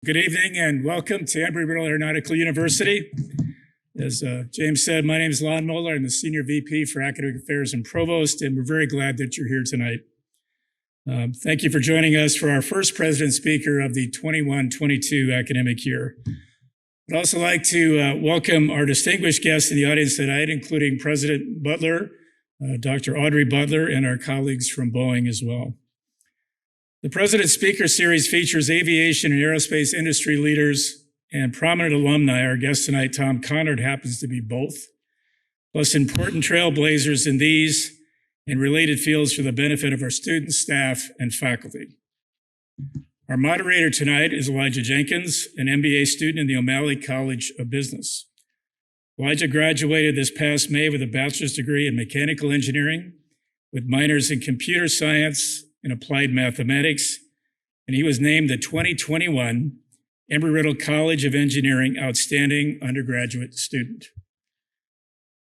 Good evening and welcome to Embry-Riddle Aeronautical University. As James said, my name is Lon Moeller. I'm the Senior VP for Academic Affairs and Provost, and we're very glad that you're here tonight. Thank you for joining us for our first President Speaker of the 21-22 academic year. I'd also like to welcome our distinguished guests in the audience tonight, including President Butler, Dr. Audrey Butler, and our colleagues from Boeing as well. The President Speaker Series features aviation and aerospace industry leaders and prominent alumni. Our guest tonight, Tom Conard, happens to be both, plus important trailblazers in these and related fields for the benefit of our students, staff, and faculty. Our moderator tonight is Elijah Jenkins, an MBA student in the O'Malley College of Business. Elijah graduated this past May with a bachelor's degree in mechanical engineering with minors in computer science and applied mathematics, and he was named the 2021 Embry-Riddle College of Engineering Outstanding Undergraduate Student.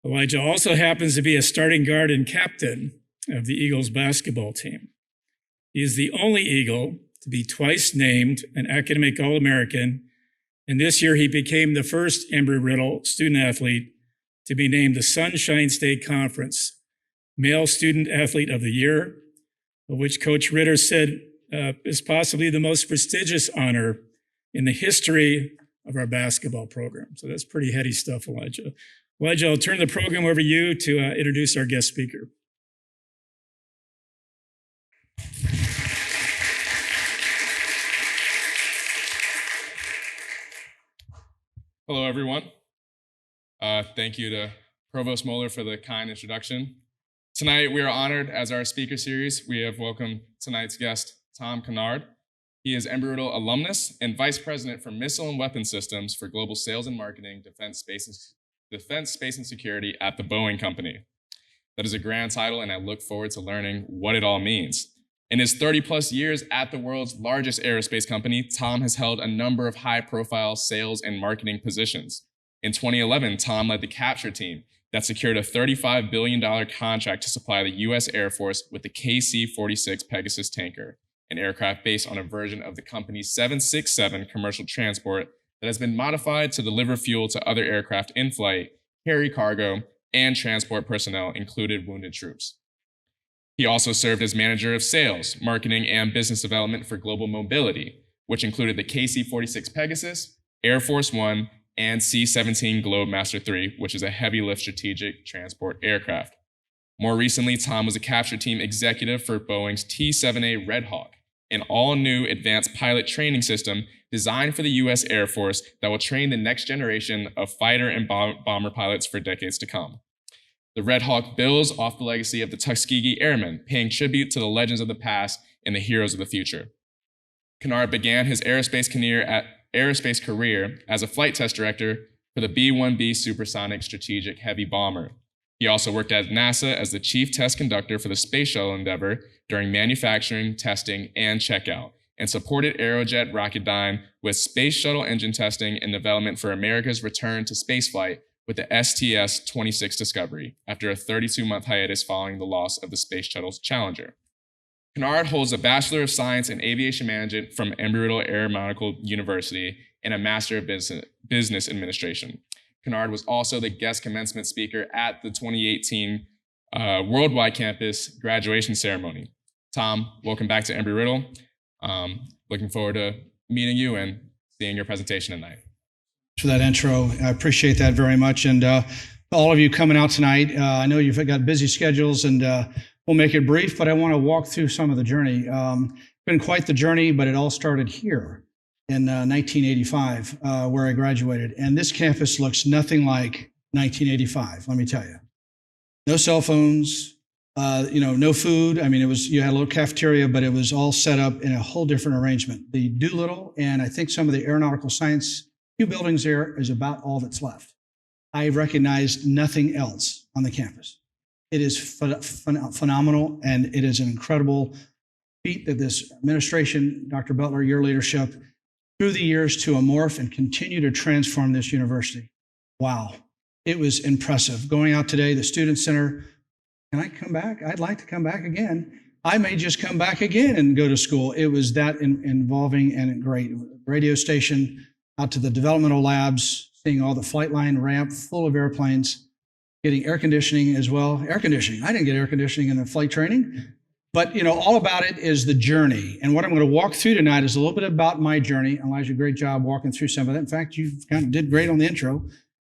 Elijah also happens to be a starting guard and captain of the Eagles basketball team. He is the only Eagle to be twice named an academic All-American, and this year he became the first Embry-Riddle student athlete to be named the Sunshine State Conference Male Student Athlete of the Year, of which Coach Ritter said is possibly the most prestigious honor in the history of our basketball program. So that's pretty heady stuff, Elijah. Elijah, I'll turn the program over to you to introduce our guest speaker. Hello, everyone. Thank you to Provost Moeller for the kind introduction. Tonight, we are honored as our speaker series. We have welcomed tonight's guest, Tom Conard. He is Embry-Riddle alumnus and Vice President for Missile and Weapons Systems for Global Sales and Marketing, Defense, Space, and Security at the Boeing Company. That is a grand title, and I look forward to learning what it all means. In his 30-plus years at the world's largest aerospace company, Tom has held a number of high-profile sales and marketing positions. In 2011, Tom led the capture team that secured a $35 billion contract to supply the U.S. Air Force with the KC-46 Pegasus tanker, an aircraft based on a version of the company's 767 commercial transport that has been modified to deliver fuel to other aircraft in flight, carry cargo, and transport personnel, including wounded troops. He also served as manager of sales, marketing, and business development for global mobility, which included the KC-46 Pegasus, Air Force One, and C-17 Globemaster III, which is a heavy-lift strategic transport aircraft. More recently, Tom was a capture team executive for Boeing's T-7A Red Hawk, an all-new advanced pilot training system designed for the U.S. Air Force that will train the next generation of fighter and bomber pilots for decades to come. The Red Hawk builds off the legacy of the Tuskegee Airmen, paying tribute to the legends of the past and the heroes of the future. Conard began his aerospace career as a flight test director for the B-1B Supersonic Strategic Heavy Bomber. He also worked at NASA as the chief test conductor for the Space Shuttle Endeavour during manufacturing, testing, and checkout, and supported Aerojet Rocketdyne with space shuttle engine testing and development for America's return to spaceflight with the STS-26 Discovery after a 32-month hiatus following the loss of the Space Shuttle's Challenger. Conard holds a Bachelor of Science in Aviation Management from Embry-Riddle Aeronautical University and a Master of Business Administration. Conard was also the guest commencement speaker at the 2018 Worldwide Campus graduation ceremony. Tom, welcome back to Embry-Riddle. Looking forward to meeting you and seeing your presentation tonight. For that intro, I appreciate that very much. And all of you coming out tonight, I know you've got busy schedules, and we'll make it brief, but I want to walk through some of the journey. It's been quite the journey, but it all started here in 1985, where I graduated. And this campus looks nothing like 1985, let me tell you. No cell phones, no food. I mean, you had a little cafeteria, but it was all set up in a whole different arrangement. The Doolittle and I think some of the aeronautical science, few buildings there is about all that's left. I recognized nothing else on the campus. It is phenomenal, and it is an incredible feat that this administration, Dr. Butler, your leadership, through the years to morph and continue to transform this university. Wow, it was impressive. Going out today, the Student Center, can I come back? I'd like to come back again. I may just come back again and go to school. It was that involving and great. Radio station, out to the developmental labs, seeing all the flight line ramp full of airplanes, getting air conditioning as well. Air conditioning. I didn't get air conditioning in the flight training, but all about it is the journey. And what I'm going to walk through tonight is a little bit about my journey. Elijah, great job walking through some of that. In fact, you kind of did great on the intro.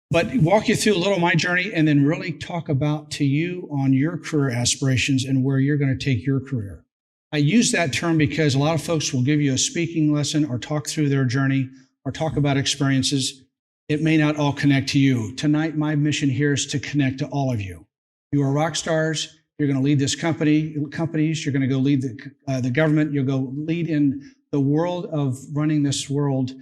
But walk you through a little of my journey and then really talk about to you on your career aspirations and where you're going to take your career. I use that term because a lot of folks will give you a speaking lesson or talk through their journey or talk about experiences. It may not all connect to you. Tonight, my mission here is to connect to all of you. You are rock stars. You're going to lead this companies. You're going to go lead the government. You'll go lead in the world of running this world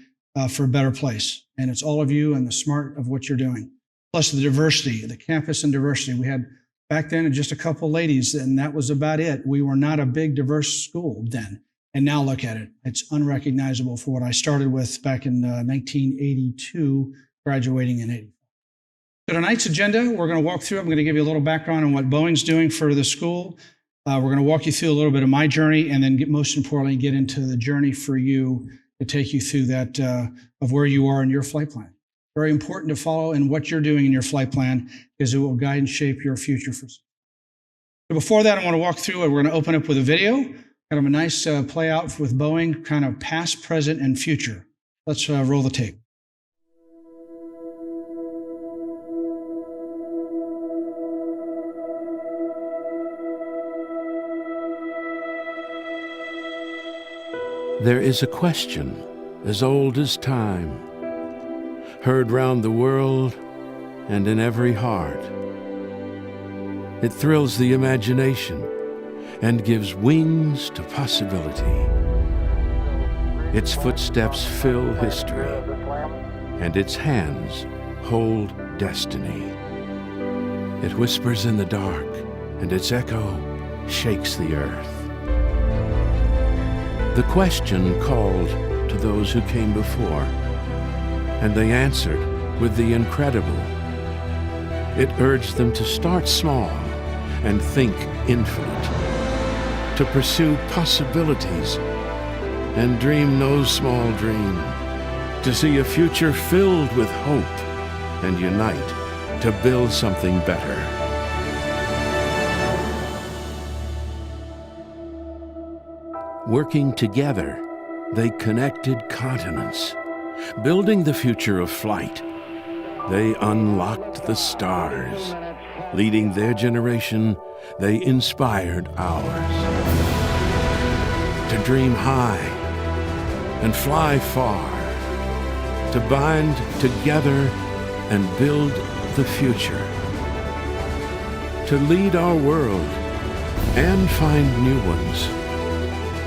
for a better place. And it's all of you and the smart of what you're doing. Plus the diversity, the campus and diversity. We had back then just a couple ladies, and that was about it. We were not a big diverse school then. And now look at it. It's unrecognizable for what I started with back in 1982, graduating in 80. So tonight's agenda, we're going to walk through. I'm going to give you a little background on what Boeing's doing for the school. We're going to walk you through a little bit of my journey, and then most importantly, get into the journey for you to take you through that of where you are in your flight plan. Very important to follow in what you're doing in your flight plan because it will guide and shape your future. So before that, I want to walk through it. We're going to open up with a video, kind of a nice play out with Boeing, kind of past, present, and future. Let's roll the tape. There is a question as old as time, heard round the world and in every heart. It thrills the imagination and gives wings to possibility. Its footsteps fill history, and its hands hold destiny. It whispers in the dark, and its echo shakes the earth. The question called to those who came before, and they answered with the incredible. It urged them to start small and think infinite, to pursue possibilities and dream no small dream, to see a future filled with hope and unite to build something better. Working together, they connected continents. Building the future of flight, they unlocked the stars. Leading their generation, they inspired ours. To dream high and fly far, to bind together and build the future. To lead our world and find new ones.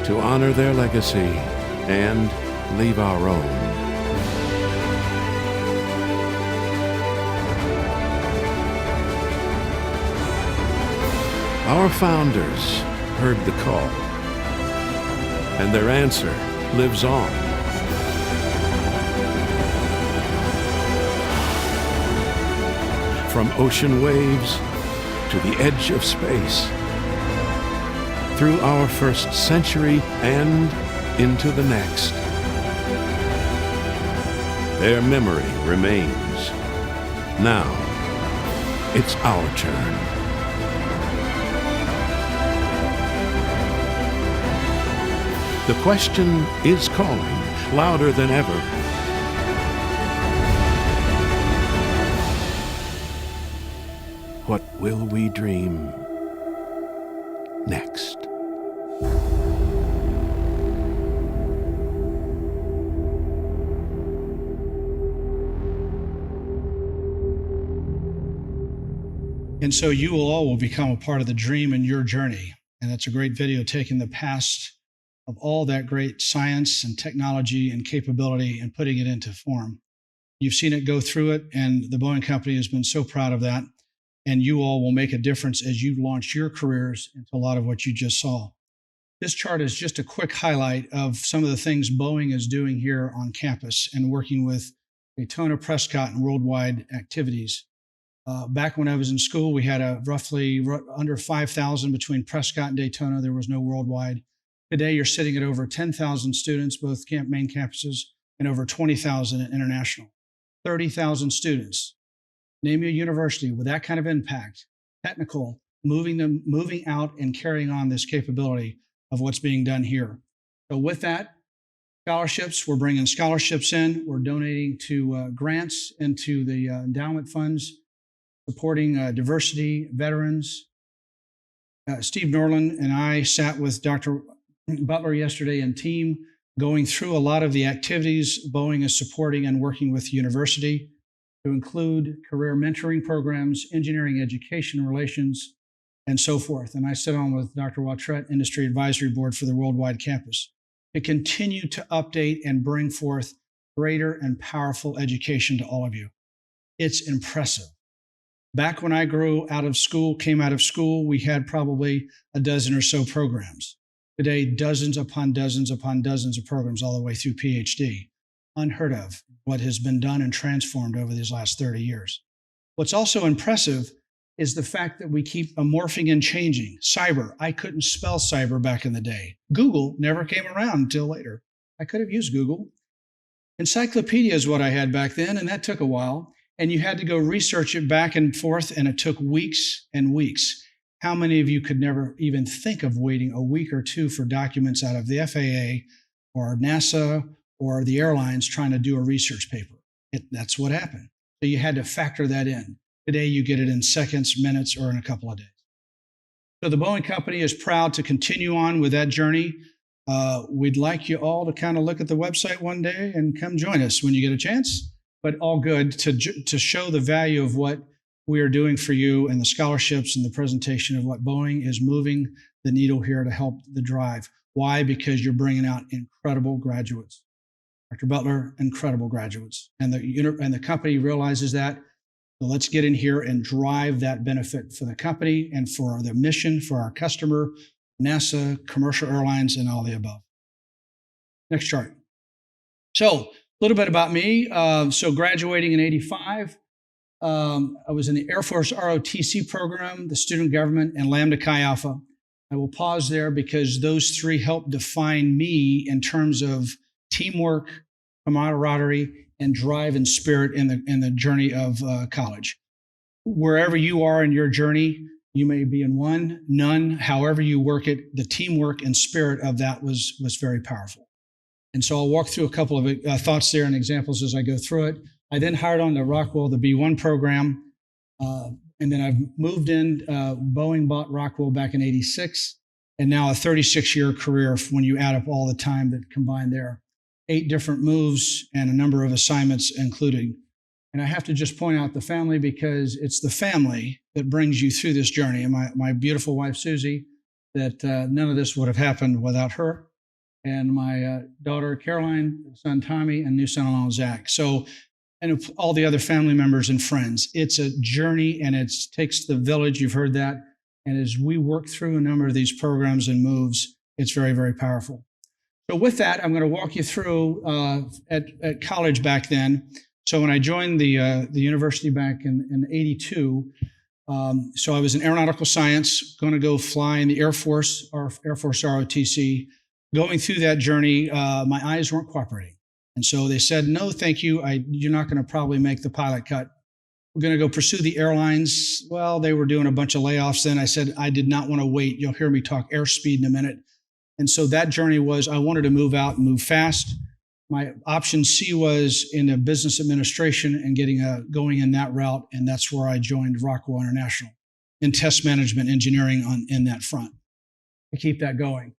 To honor their legacy and leave our own. Our founders heard the call, and their answer lives on. From ocean waves to the edge of space, through our first century and into the next. Their memory remains. Now, it's our turn. The question is calling louder than ever. What will we dream next? And so you all will become a part of the dream in your journey. And that's a great video taking the past of all that great science and technology and capability and putting it into form. You've seen it go through it, and the Boeing Company has been so proud of that. And you all will make a difference as you launch your careers into a lot of what you just saw. This chart is just a quick highlight of some of the things Boeing is doing here on campus and working with Daytona, Prescott, and worldwide activities. Back when I was in school, we had a roughly under 5,000 between Prescott and Daytona. There was no worldwide. Today, you're sitting at over 10,000 students, both main campuses, and over 20,000 at international. 30,000 students. Name a university with that kind of impact, technical, moving out and carrying on this capability of what's being done here. So with that, scholarships, we're bringing scholarships in. We're donating to grants into the endowment funds, supporting diversity, veterans. Steve Norland and I sat with Dr. Butler yesterday and team going through a lot of the activities Boeing is supporting and working with the university to include career mentoring programs, engineering education relations, and so forth. And I sit on with Dr. Watrette, Industry Advisory Board for the Worldwide Campus, to continue to update and bring forth greater and powerful education to all of you. It's impressive. Back when I came out of school, we had probably a dozen or so programs. Today, dozens upon dozens upon dozens of programs all the way through PhD. Unheard of what has been done and transformed over these last 30 years. What's also impressive is the fact that we keep morphing and changing. Cyber, I couldn't spell cyber back in the day. Google never came around until later. I could have used Google. Encyclopedia is what I had back then, and that took a while. And you had to go research it back and forth, and it took weeks and weeks. How many of you could never even think of waiting a week or two for documents out of the FAA or NASA or the airlines trying to do a research paper? That's what happened. So you had to factor that in. Today, you get it in seconds, minutes, or in a couple of days. So the Boeing Company is proud to continue on with that journey. We'd like you all to kind of look at the website one day and come join us when you get a chance. But all good to show the value of what we are doing for you and the scholarships and the presentation of what Boeing is moving the needle here to help the drive. Why? Because you're bringing out incredible graduates. Dr. Butler, incredible graduates. And the company realizes that. So let's get in here and drive that benefit for the company and for the mission, for our customer, NASA, commercial airlines, and all the above. Next chart. So a little bit about me. So graduating in 85, I was in the Air Force ROTC program, the student government, and Lambda Chi Alpha. I will pause there because those three help define me in terms of teamwork, camaraderie, and drive and spirit in the journey of college. Wherever you are in your journey, you may be in one, none, however you work it, the teamwork and spirit of that was very powerful. And so I'll walk through a couple of thoughts there and examples as I go through it. I then hired on to Rockwell, the B1 program, and then I've moved in. Boeing bought Rockwell back in 86, and now a 36-year career when you add up all the time that combined there. 8 different moves and a number of assignments included. And I have to just point out the family because it's the family that brings you through this journey. And my beautiful wife, Susie, that none of this would have happened without her. And my daughter, Caroline, son, Tommy, and new son-in-law, Zach. So, and all the other family members and friends. It's a journey and it takes the village. You've heard that. And as we work through a number of these programs and moves, it's very, very powerful. So with that, I'm going to walk you through at college back then. So when I joined the university back in 82, so I was in aeronautical science, going to go fly in the Air Force ROTC. Going through that journey, my eyes weren't cooperating. And so they said, no, thank you. You're not going to probably make the pilot cut. We're going to go pursue the airlines. Well, they were doing a bunch of layoffs then. I said, I did not want to wait. You'll hear me talk airspeed in a minute. And so that journey was, I wanted to move out and move fast. My option C was in a business administration and going in that route. And that's where I joined Rockwell International in test management engineering in that front to keep that going.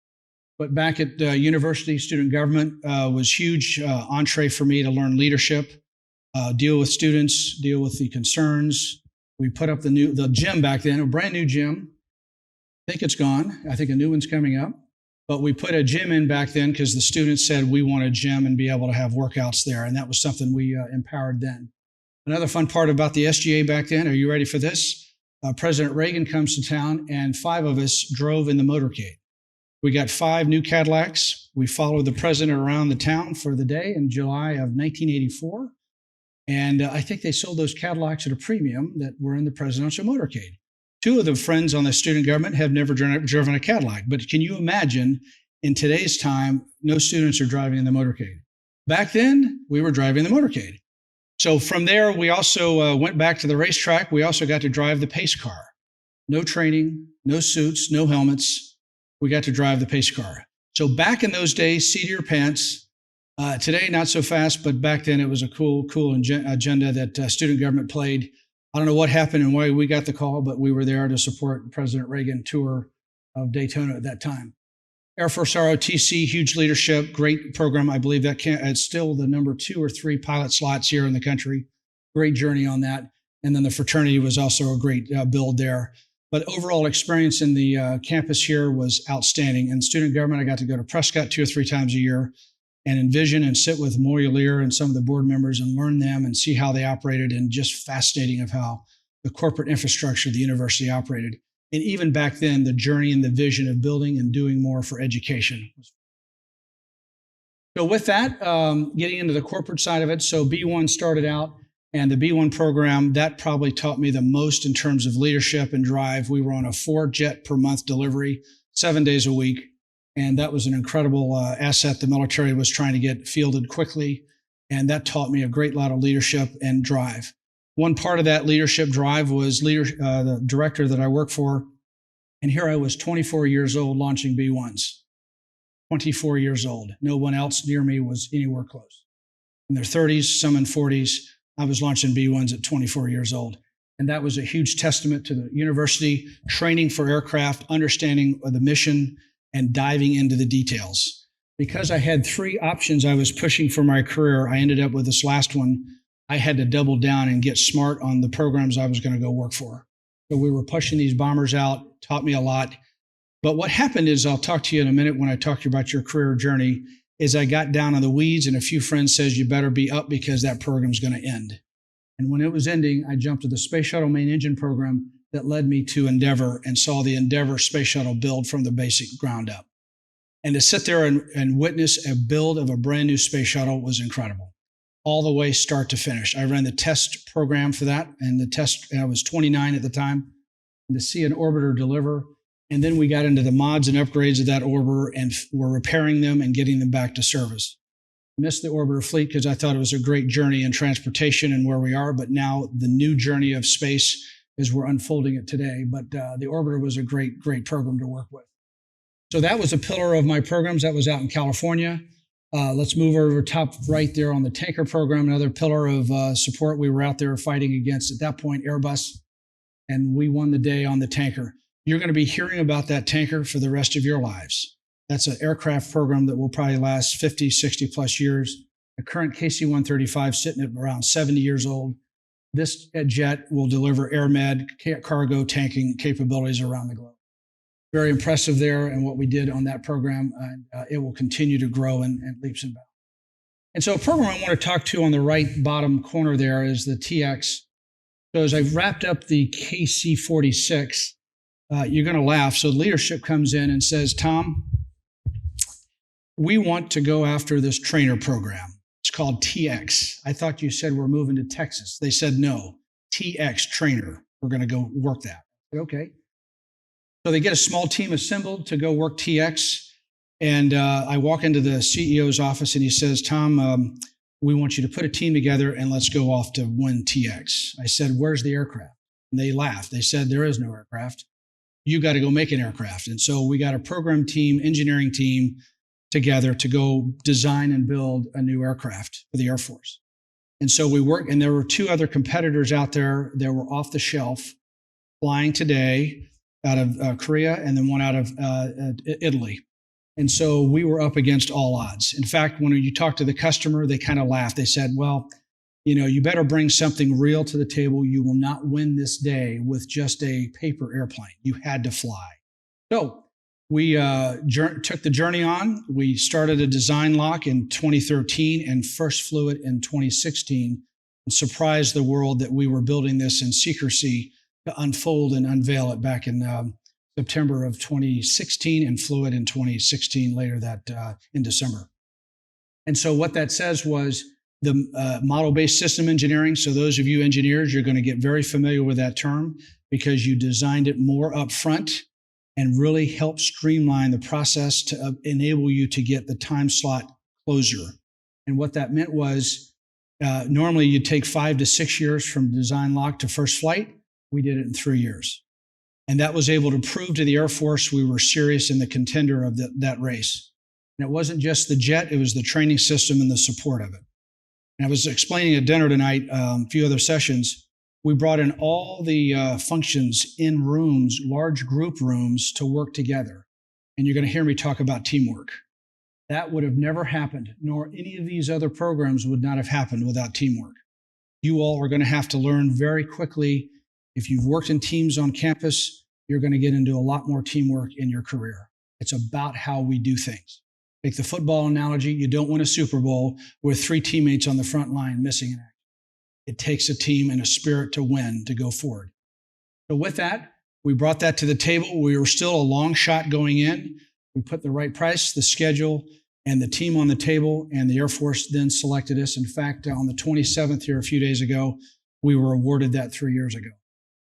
But back at university, student government was huge entree for me to learn leadership, deal with students, deal with the concerns. We put up the gym back then, a brand new gym. I think it's gone. I think a new one's coming up. But we put a gym in back then because the students said we want a gym and be able to have workouts there. And that was something we empowered then. Another fun part about the SGA back then, are you ready for this? President Reagan comes to town and 5 of us drove in the motorcade. We got 5 new Cadillacs. We followed the president around the town for the day in July of 1984. And I think they sold those Cadillacs at a premium that were in the presidential motorcade. Two of the friends on the student government have never driven a Cadillac. But can you imagine in today's time, no students are driving in the motorcade. Back then, we were driving the motorcade. So from there, we also went back to the racetrack. We also got to drive the pace car. No training, no suits, no helmets. We got to drive the pace car. So back in those days, seat of your pants. Today, not so fast, but back then it was a cool agenda that student government played. I don't know what happened and why we got the call, but we were there to support President Reagan tour of Daytona at that time. Air Force ROTC, huge leadership, great program. I believe that it's still the number 2 or 3 pilot slots here in the country. Great journey on that. And then the fraternity was also a great build there. But overall experience in the campus here was outstanding. And student government, I got to go to Prescott 2 or 3 times a year and envision and sit with Moya Lear and some of the board members and learn them and see how they operated, and just fascinating of how the corporate infrastructure of the university operated. And even back then, the journey and the vision of building and doing more for education. So with that, getting into the corporate side of it, so B1 started out, and the B1 program, that probably taught me the most in terms of leadership and drive. We were on a 4-jet per month delivery, 7 days a week. And that was an incredible asset the military was trying to get fielded quickly. And that taught me a great lot of leadership and drive. One part of that leadership drive was the director that I work for. And here I was 24 years old launching B1s. 24 years old. No one else near me was anywhere close. In their 30s, some in 40s, I was launching B1s at 24 years old. And that was a huge testament to the university, training for aircraft, understanding of the mission, and diving into the details. Because I had 3 options I was pushing for my career, I ended up with this last one. I had to double down and get smart on the programs I was going to go work for. So we were pushing these bombers out, taught me a lot. But what happened is, I'll talk to you in a minute when I talk to you about your career journey, is I got down on the weeds and a few friends says, you better be up because that program's going to end. And when it was ending, I jumped to the Space Shuttle main engine program that led me to Endeavor, and saw the Endeavor space shuttle build from the basic ground up. And to sit there and witness a build of a brand new space shuttle was incredible. All the way start to finish. I ran the test program for that, and I was 29 at the time. And to see an orbiter deliver, and then we got into the mods and upgrades of that orbiter, and we're repairing them and getting them back to service. Missed the orbiter fleet because I thought it was a great journey in transportation and where we are, but now the new journey of space as we're unfolding it today. But the orbiter was a great program to work with. So that was a pillar of my programs. That was out in California. Let's move over top right there on the tanker program, another pillar of support. We were out there fighting against, at that point, Airbus, and we won the day on the tanker. You're going to be hearing about that tanker for the rest of your lives. That's an aircraft program that will probably last 50, 60 plus years. The current KC-135 sitting at around 70 years old. This jet will deliver air med, cargo, tanking capabilities around the globe. Very impressive there, and what we did on that program, and it will continue to grow in leaps and bounds. And so a program I want to talk to on the right bottom corner there is the TX. So as I've wrapped up the KC-46, you're going to laugh. So leadership comes in and says, Tom, we want to go after this trainer program. It's called TX. I thought you said we're moving to Texas. They said, no, TX trainer. We're going to go work that. I said, okay. So they get a small team assembled to go work TX. And I walk into the CEO's office and he says, Tom, we want you to put a team together and let's go off to win TX. I said, where's the aircraft? And they laughed. They said, there is no aircraft. You got to go make an aircraft. And so we got a program team, engineering team together to go design and build a new aircraft for the Air Force. And so we worked, and there were 2 other competitors out there that were off the shelf flying today out of Korea, and then one out of Italy. And so we were up against all odds. In fact, when you talk to the customer, they kind of laughed. They said, well, you better bring something real to the table. You will not win this day with just a paper airplane. You had to fly. So we took the journey on. We started a design lock in 2013 and first flew it in 2016 and surprised the world that we were building this in secrecy to unfold and unveil it back in September of 2016 and flew it in 2016 later that in December. And so what that says was the model-based system engineering. So those of you engineers, you're going to get very familiar with that term because you designed it more upfront and really help streamline the process to enable you to get the time slot closure. And what that meant was normally you'd take 5 to 6 years from design lock to first flight. We did it in 3 years. And that was able to prove to the Air Force we were serious in the contender of that race. And it wasn't just the jet, it was the training system and the support of it. And I was explaining at dinner tonight, a few other sessions, we brought in all the functions in rooms, large group rooms, to work together. And you're going to hear me talk about teamwork. That would have never happened, nor any of these other programs would not have happened without teamwork. You all are going to have to learn very quickly. If you've worked in teams on campus, you're going to get into a lot more teamwork in your career. It's about how we do things. Take the football analogy. You don't win a Super Bowl with 3 teammates on the front line missing an act. It takes a team and a spirit to win, to go forward. So with that, we brought that to the table. We were still a long shot going in. We put the right price, the schedule, and the team on the table, and the Air Force then selected us. In fact, on the 27th here a few days ago, we were awarded that 3 years ago.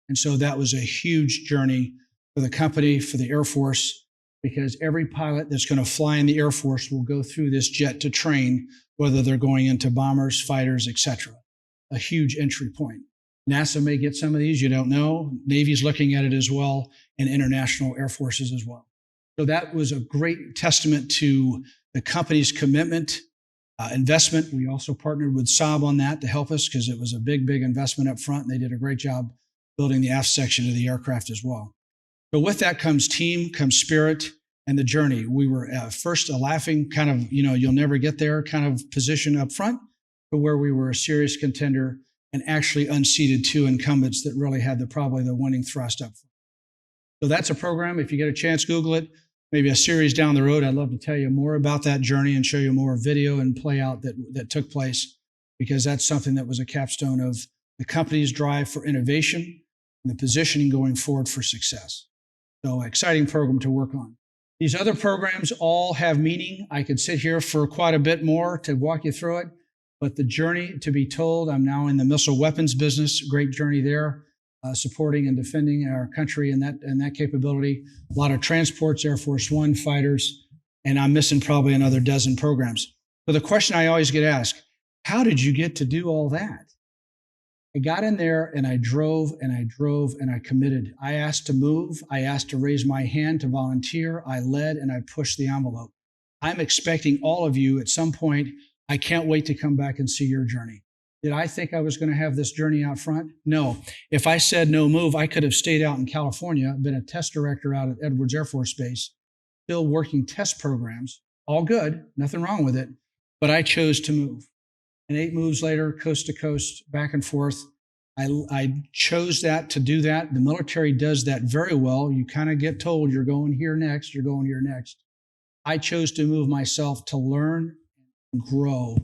And so that was a huge journey for the company, for the Air Force, because every pilot that's going to fly in the Air Force will go through this jet to train, whether they're going into bombers, fighters, etc. A huge entry point. NASA may get some of these, you don't know. Navy's looking at it as well, and international air forces as well. So that was a great testament to the company's commitment, investment. We also partnered with Saab on that to help us because it was a big, big investment up front, and they did a great job building the aft section of the aircraft as well. But with that comes team, comes spirit, and the journey. We were first a laughing kind of, you'll never get there kind of position up front, to where we were a serious contender and actually unseated 2 incumbents that really had probably the winning thrust up front. So that's a program. If you get a chance, Google it. Maybe a series down the road. I'd love to tell you more about that journey and show you more video and play out that took place, because that's something that was a capstone of the company's drive for innovation and the positioning going forward for success. So exciting program to work on. These other programs all have meaning. I could sit here for quite a bit more to walk you through it, but the journey to be told, I'm now in the missile weapons business, great journey there, supporting and defending our country and that capability. A lot of transports, Air Force One, fighters, and I'm missing probably another dozen programs. So the question I always get asked, how did you get to do all that? I got in there and I drove and I drove and I committed. I asked to move. I asked to raise my hand to volunteer. I led and I pushed the envelope. I'm expecting all of you at some point. I can't wait to come back and see your journey. Did I think I was going to have this journey out front? No. If I said no move, I could have stayed out in California, been a test director out at Edwards Air Force Base, still working test programs. All good, nothing wrong with it. But I chose to move. And 8 moves later, coast to coast, back and forth, I chose to do that. The military does that very well. You kind of get told you're going here next, you're going here next. I chose to move myself to learn and grow,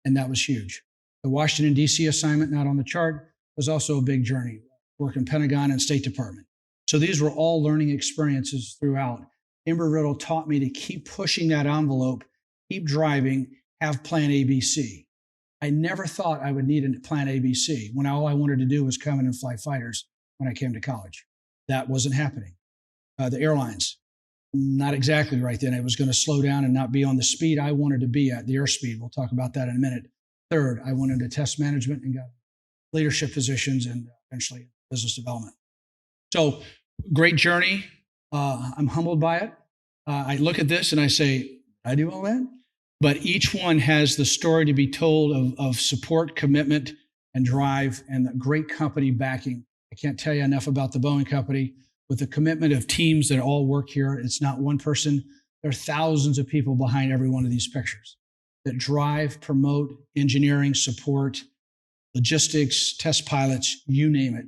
and that was huge. The Washington, D.C. assignment, not on the chart, was also a big journey, working Pentagon and State Department. So these were all learning experiences throughout. Embry-Riddle taught me to keep pushing that envelope, keep driving, have plan ABC. I never thought I would need a plan ABC when all I wanted to do was come in and fly fighters when I came to college. That wasn't happening. The airlines, not exactly right then. It was going to slow down and not be on the speed I wanted to be at, the airspeed. We'll talk about that in a minute. Third, I went into test management and got leadership positions and eventually business development. So great journey. I'm humbled by it. I look at this and I say, I do all that? But each one has the story to be told of support, commitment, and drive, and a great company backing. I can't tell you enough about the Boeing Company. With the commitment of teams that all work here, it's not one person. There are thousands of people behind every one of these pictures that drive, promote, engineering, support, logistics, test pilots, you name it,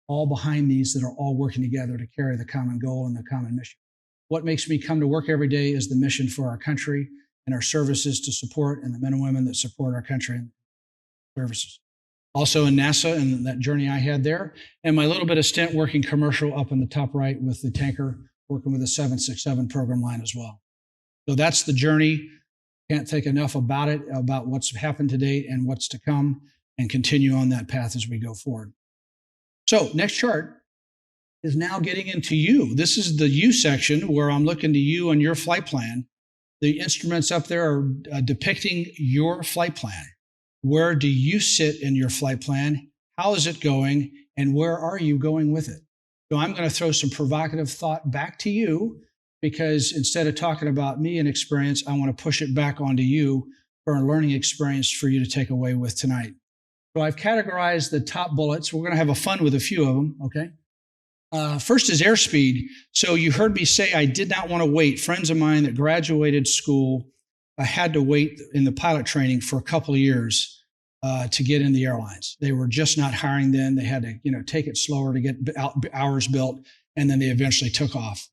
all behind these that are all working together to carry the common goal and the common mission. What makes me come to work every day is the mission for our country and our services to support, and the men and women that support our country and services. Also in NASA and that journey I had there, and my little bit of stint working commercial up in the top right with the tanker, working with the 767 program line as well. So that's the journey. Can't think enough about it, about what's happened to date and what's to come, and continue on that path as we go forward. So next chart is now getting into you. This is the you section where I'm looking to you and your flight plan. The instruments up there are depicting your flight plan. Where do you sit in your flight plan? How is it going? And where are you going with it? So I'm going to throw some provocative thought back to you, because instead of talking about me and experience, I want to push it back onto you for a learning experience for you to take away with tonight. So I've categorized the top bullets. We're going to have a fun with a few of them, okay? First is airspeed. So you heard me say I did not want to wait. Friends of mine that graduated school had to wait in the pilot training for a couple of years to get in the airlines. They were just not hiring then. They had to, take it slower to get hours built, and then they eventually took off.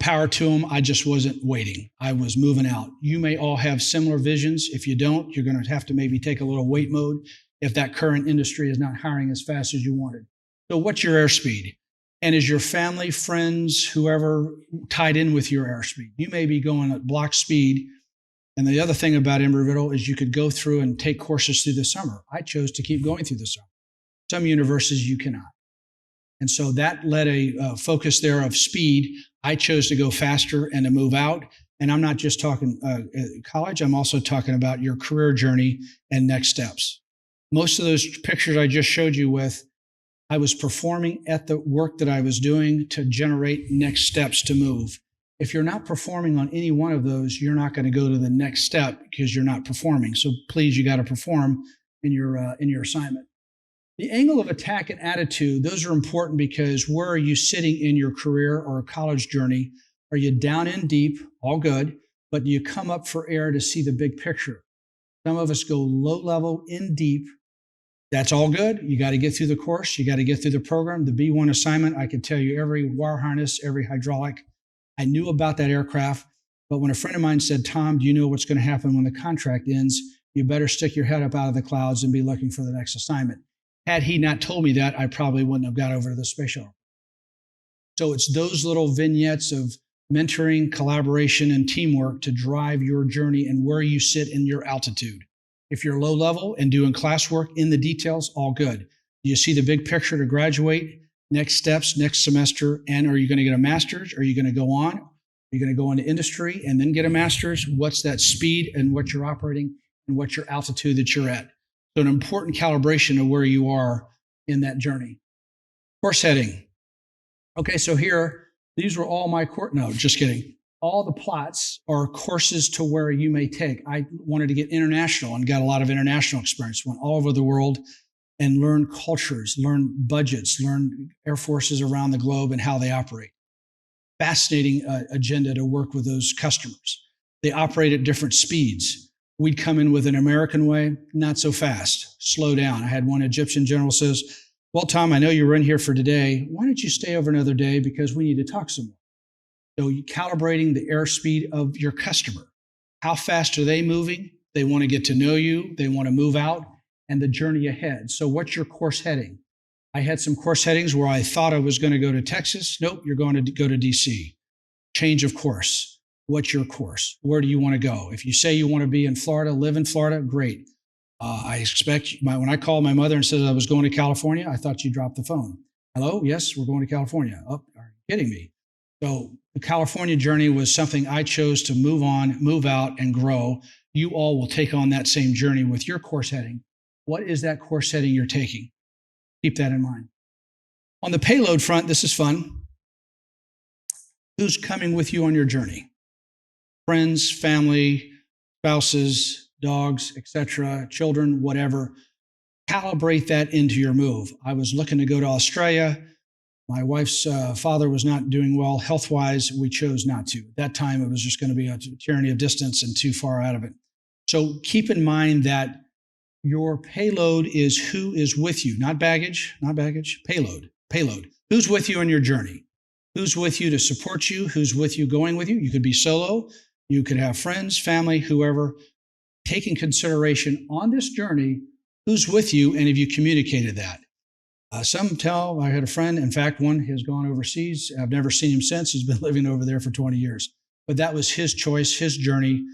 Power to them. I just wasn't waiting. I was moving out. You may all have similar visions. If you don't, you're going to have to maybe take a little wait mode if that current industry is not hiring as fast as you wanted. So what's your airspeed? And is your family, friends, whoever tied in with your airspeed? You may be going at block speed. And the other thing about Embry-Riddle is you could go through and take courses through the summer. I chose to keep going through the summer. Some universities you cannot. And so that led a focus there of speed. I chose to go faster and to move out. And I'm not just talking college. I'm also talking about your career journey and next steps. Most of those pictures I just showed you with, I was performing at the work that I was doing to generate next steps to move. If you're not performing on any one of those, you're not going to go to the next step because you're not performing. So please, you got to perform in your assignment. The angle of attack and attitude, those are important because where are you sitting in your career or college journey? Are you down in deep? All good. But do you come up for air to see the big picture? Some of us go low level, in deep. That's all good. You got to get through the course. You got to get through the program. The B1 assignment, I can tell you every wire harness, every hydraulic. I knew about that aircraft. But when a friend of mine said, Tom, do you know what's going to happen when the contract ends? You better stick your head up out of the clouds and be looking for the next assignment. Had he not told me that, I probably wouldn't have got over to the space shuttle. So it's those little vignettes of mentoring, collaboration, and teamwork to drive your journey and where you sit in your altitude. If you're low level and doing classwork in the details, all good. Do you see the big picture to graduate, next steps, next semester, and are you going to get a master's? Are you going to go on? Are you going to go into industry and then get a master's? What's that speed and what you're operating and what's your altitude that you're at? So an important calibration of where you are in that journey. Course heading. Okay, so here, these were all my no, just kidding. All the plots are courses to where you may take. I wanted to get international and got a lot of international experience. Went all over the world and learned cultures, learned budgets, learned air forces around the globe and how they operate. Fascinating agenda to work with those customers. They operate at different speeds. We'd come in with an American way, not so fast, slow down. I had one Egyptian general says, well, Tom, I know you were in here for today. Why don't you stay over another day because we need to talk some more. So you're calibrating the airspeed of your customer. How fast are they moving? They want to get to know you. They want to move out and the journey ahead. So what's your course heading? I had some course headings where I thought I was going to go to Texas. Nope, you're going to go to DC. Change of course. What's your course? Where do you want to go? If you say you want to be in Florida, live in Florida, great. I expect when I called my mother and said I was going to California, I thought you dropped the phone. Hello? Yes, we're going to California. Oh, are you kidding me? So the California journey was something I chose to move on, move out, and grow. You all will take on that same journey with your course heading. What is that course heading you're taking? Keep that in mind. On the payload front, this is fun. Who's coming with you on your journey? Friends, family, spouses, dogs, etc., children, whatever. Calibrate that into your move. I was looking to go to Australia. My wife's father was not doing well health-wise. We chose not to. At that time, it was just going to be a tyranny of distance and too far out of it. So keep in mind that your payload is who is with you, not baggage, payload. Who's with you on your journey? Who's with you to support you? Who's with you going with you? You could be solo. You could have friends, family, whoever. Take in consideration on this journey, who's with you and have you communicated that? Some tell, I had a friend, in fact, one has gone overseas. I've never seen him since. He's been living over there for 20 years. But that was his choice, his journey.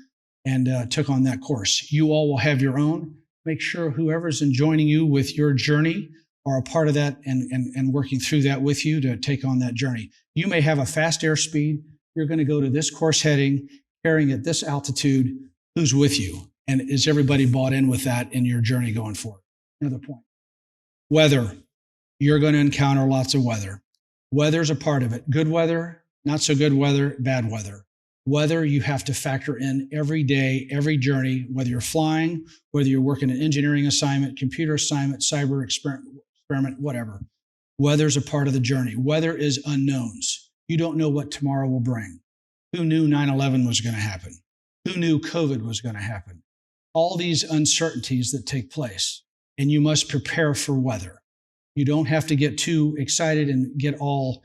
and took on that course. You all will have your own. Make sure whoever's joining you with your journey are a part of that and working through that with you to take on that journey. You may have a fast airspeed. You're going to go to this course heading, carrying at this altitude. Who's with you? And is everybody bought in with that in your journey going forward? Another point. Weather. You're going to encounter lots of weather. Weather's a part of it. Good weather, not so good weather, bad weather. Weather you have to factor in every day, every journey, whether you're flying, whether you're working an engineering assignment, computer assignment, cyber experiment, whatever. Weather's a part of the journey. Weather is unknowns. You don't know what tomorrow will bring. Who knew 9/11 was going to happen? Who knew COVID was going to happen? All these uncertainties that take place, and you must prepare for weather. You don't have to get too excited and get all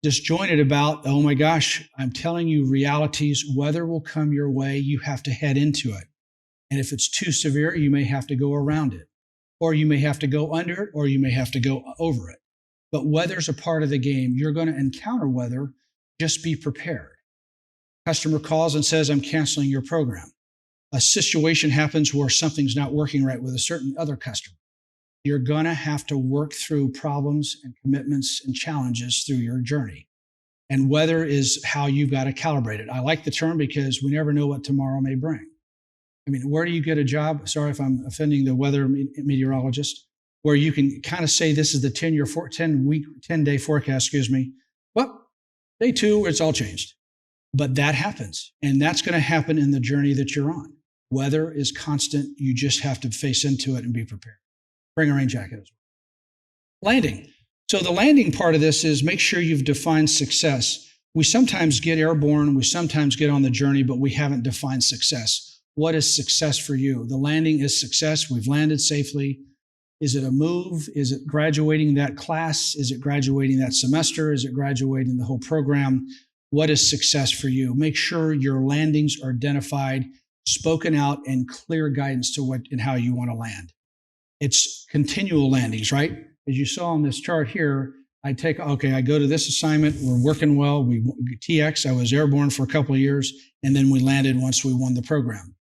disjointed about, oh my gosh, I'm telling you realities, weather will come your way. You have to head into it. And if it's too severe, you may have to go around it, or you may have to go under it, or you may have to go over it. But weather's a part of the game. You're going to encounter weather. Just be prepared. Customer calls and says, I'm canceling your program. A situation happens where something's not working right with a certain other customer. You're going to have to work through problems and commitments and challenges through your journey. And weather is how you've got to calibrate it. I like the term because we never know what tomorrow may bring. I mean, where do you get a job? Sorry if I'm offending the weather meteorologist, where you can kind of say this is the 10-day forecast, Well, day 2, it's all changed. But that happens. And that's going to happen in the journey that you're on. Weather is constant. You just have to face into it and be prepared. Bring a rain jacket as well. Landing. So the landing part of this is make sure you've defined success. We sometimes get airborne, we sometimes get on the journey, but we haven't defined success. What is success for you? The landing is success. We've landed safely. Is it a move? Is it graduating that class? Is it graduating that semester? Is it graduating the whole program? What is success for you? Make sure your landings are identified, spoken out, and clear guidance to what and how you want to land. It's continual landings, right? As you saw on this chart here, I go to this assignment, we're working well, TX, I was airborne for a couple of years, and then we landed once we won the program.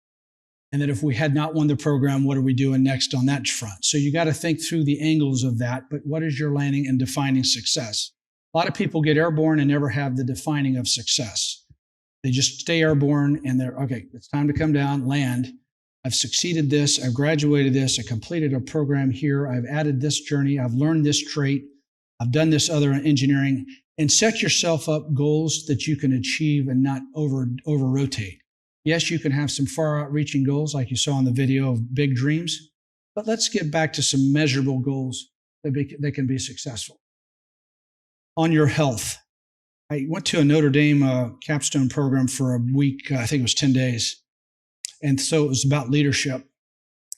And then if we had not won the program, what are we doing next on that front? So you got to think through the angles of that, but what is your landing and defining success? A lot of people get airborne and never have the defining of success. They just stay airborne and they're, okay, it's time to come down, land. I've succeeded this, I've graduated this, I completed a program here, I've added this journey, I've learned this trait, I've done this other engineering, and set yourself up goals that you can achieve and not over-rotate. Yes, you can have some far-out-reaching goals like you saw in the video of big dreams, but let's get back to some measurable goals that can be successful. On your health. I went to a Notre Dame capstone program for a week, I think it was 10 days. And so it was about leadership.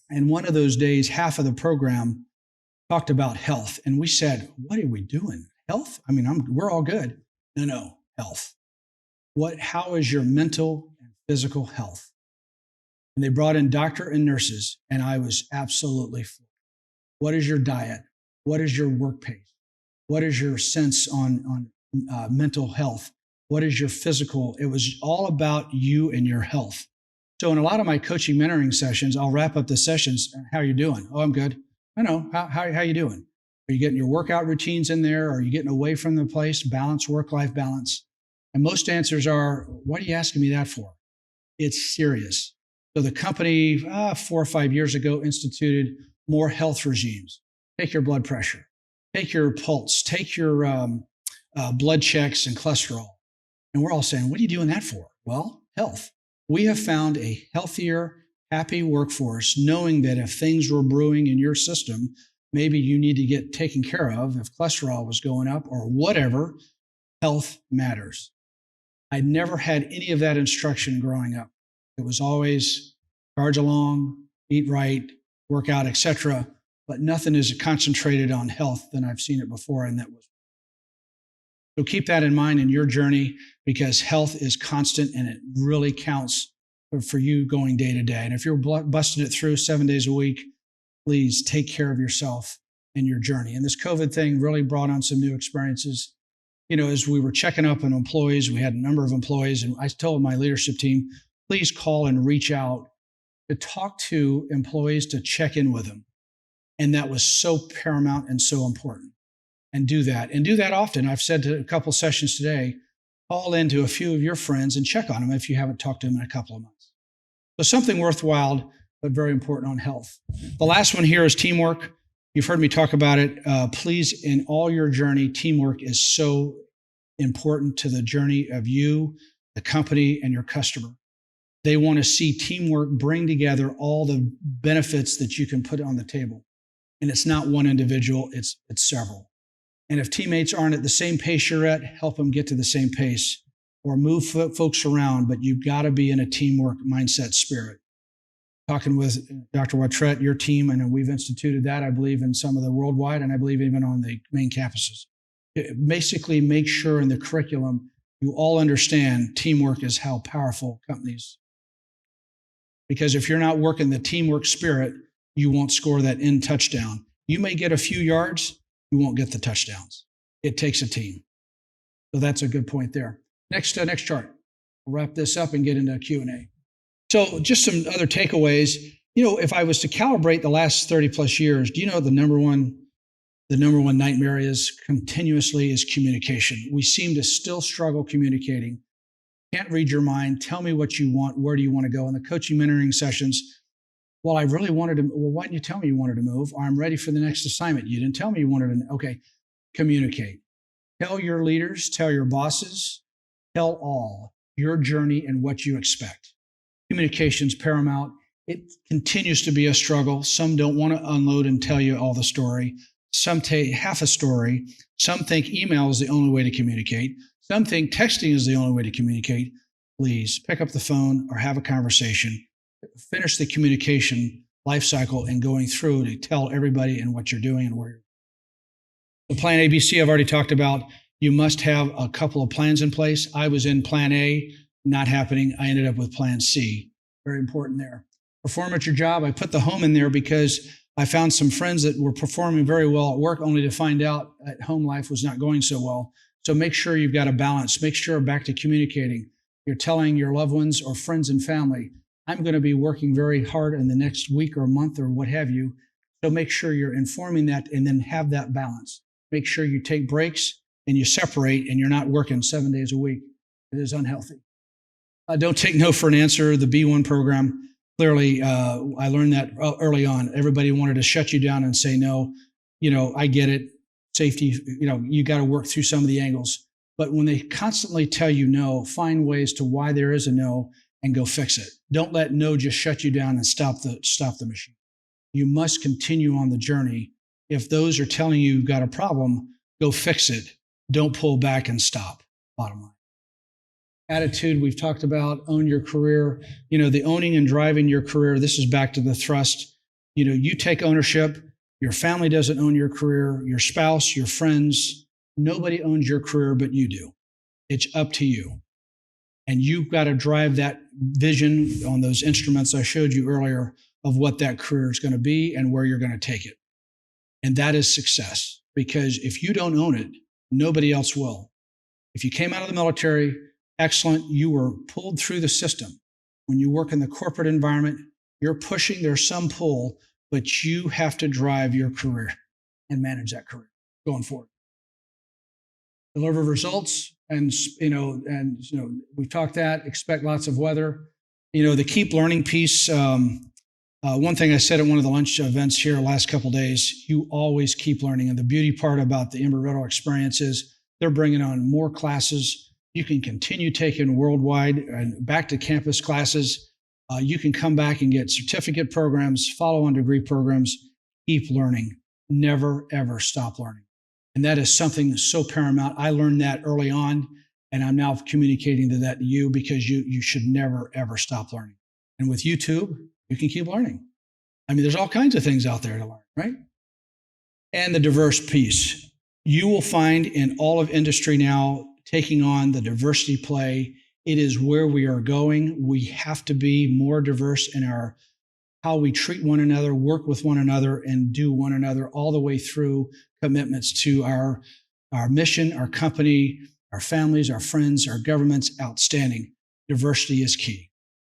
And one of those days, half of the program talked about health. And we said, what are we doing? Health? I mean, we're all good. No, health. How is your mental and physical health? And they brought in doctor and nurses, and I was absolutely floored. What is your diet? What is your work pace? What is your sense on mental health? What is your physical? It was all about you and your health. So in a lot of my coaching mentoring sessions, I'll wrap up the sessions. How are you doing? Oh, I'm good. I know. How you doing? Are you getting your workout routines in there? Are you getting away from the place? Balance, work-life balance. And most answers are, what are you asking me that for? It's serious. So the company 4 or 5 years ago instituted more health regimes. Take your blood pressure, take your pulse, take your blood checks and cholesterol. And we're all saying, what are you doing that for? Well, health. We have found a healthier, happy workforce, knowing that if things were brewing in your system, maybe you need to get taken care of if cholesterol was going up or whatever. Health matters. I never had any of that instruction growing up. It was always charge along, eat right, work out, etc. But nothing is concentrated on health than I've seen it before, and that was. So keep that in mind in your journey, because health is constant and it really counts for you going day to day. And if you're busting it through 7 days a week, please take care of yourself in your journey. And this COVID thing really brought on some new experiences. You know, as we were checking up on employees, we had a number of employees, and I told my leadership team, please call and reach out to talk to employees, to check in with them. And that was so paramount and so important. And do that often. I've said to a couple sessions today, call into a few of your friends and check on them if you haven't talked to them in a couple of months. So something worthwhile, but very important on health. The last one here is teamwork. You've heard me talk about it. Please, in all your journey, teamwork is so important to the journey of you, the company, and your customer. They want to see teamwork bring together all the benefits that you can put on the table. And it's not one individual, it's several. And if teammates aren't at the same pace you're at, help them get to the same pace or move folks around, but you've got to be in a teamwork mindset spirit. Talking with Dr. Wattrette, your team, and we've instituted that, I believe, in some of the worldwide, and I believe even on the main campuses. Basically, make sure in the curriculum you all understand teamwork is how powerful companies. Because if you're not working the teamwork spirit, you won't score that end touchdown. You may get a few yards, you won't get the touchdowns. It takes a team. So that's a good point there. Next chart. We'll wrap this up and get into Q&A. So just some other takeaways. If I was to calibrate the last 30 plus years, do you know the number one nightmare is continuously is communication. We seem to still struggle communicating. Can't read your mind. Tell me what you want. Where do you want to go? In the coaching mentoring sessions, well, I really wanted to, well, why didn't you tell me you wanted to move? Or I'm ready for the next assignment. You didn't tell me you wanted to, okay, communicate. Tell your leaders, tell your bosses, tell all your journey and what you expect. Communication's paramount. It continues to be a struggle. Some don't want to unload and tell you all the story. Some take half a story. Some think email is the only way to communicate. Some think texting is the only way to communicate. Please pick up the phone or have a conversation. Finish the communication life cycle and going through to tell everybody and what you're doing and where you're. The plan ABC I've already talked about. You must have a couple of plans in place. I was in plan A, not happening. I ended up with plan C. Very important there. Perform at your job. I put the home in there because I found some friends that were performing very well at work only to find out at home life was not going so well. So make sure you've got a balance. Make sure back to communicating. You're telling your loved ones or friends and family, I'm going to be working very hard in the next week or month or what have you. So make sure you're informing that and then have that balance. Make sure you take breaks and you separate and you're not working 7 days a week. It is unhealthy. Don't take no for an answer. The B1 program, clearly, I learned that early on. Everybody wanted to shut you down and say no. I get it. Safety, you got to work through some of the angles. But when they constantly tell you no, find ways to why there is a no and go fix it. Don't let no just shut you down and stop the machine. You must continue on the journey. If those are telling you you've got a problem, go fix it. Don't pull back and stop. Bottom line. Attitude, we've talked about, own your career. The owning and driving your career, this is back to the thrust. You take ownership. Your family doesn't own your career. Your spouse, your friends, nobody owns your career but you do. It's up to you. And you've got to drive that vision on those instruments I showed you earlier of what that career is going to be and where you're going to take it. And that is success. Because if you don't own it, nobody else will. If you came out of the military, excellent, you were pulled through the system. When you work in the corporate environment, you're pushing, there's some pull, but you have to drive your career and manage that career going forward. Deliver results, and we've talked that, expect lots of weather. The keep learning piece, one thing I said at one of the lunch events here the last couple of days, you always keep learning. And the beauty part about the Embry-Riddle experience is they're bringing on more classes. You can continue taking worldwide and back to campus classes. You can come back and get certificate programs, follow-on degree programs. Keep learning. Never, ever stop learning. And that is something so paramount. I learned that early on, and I'm now communicating that to you because you should never, ever stop learning. And with YouTube, you can keep learning. There's all kinds of things out there to learn, right? And the diverse piece. You will find in all of industry now taking on the diversity play. It is where we are going. We have to be more diverse in how we treat one another, work with one another, and do one another all the way through commitments to our mission, our company, our families, our friends, our governments. Outstanding. Diversity is key.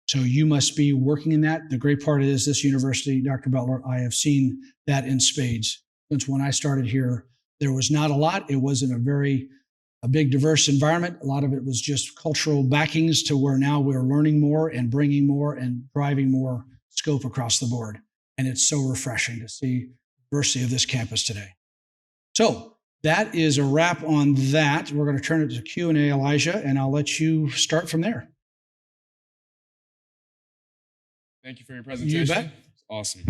So you must be working in that. The great part is this university, Dr. Butler, I have seen that in spades. Since when I started here, there was not a lot. It wasn't a big diverse environment. A lot of it was just cultural backings to where now we're learning more and bringing more and driving more scope across the board. And it's so refreshing to see the diversity of this campus today. So that is a wrap on that. We're going to turn it to Q&A, Elijah, and I'll let you start from there. Thank you for your presentation. You bet. Awesome.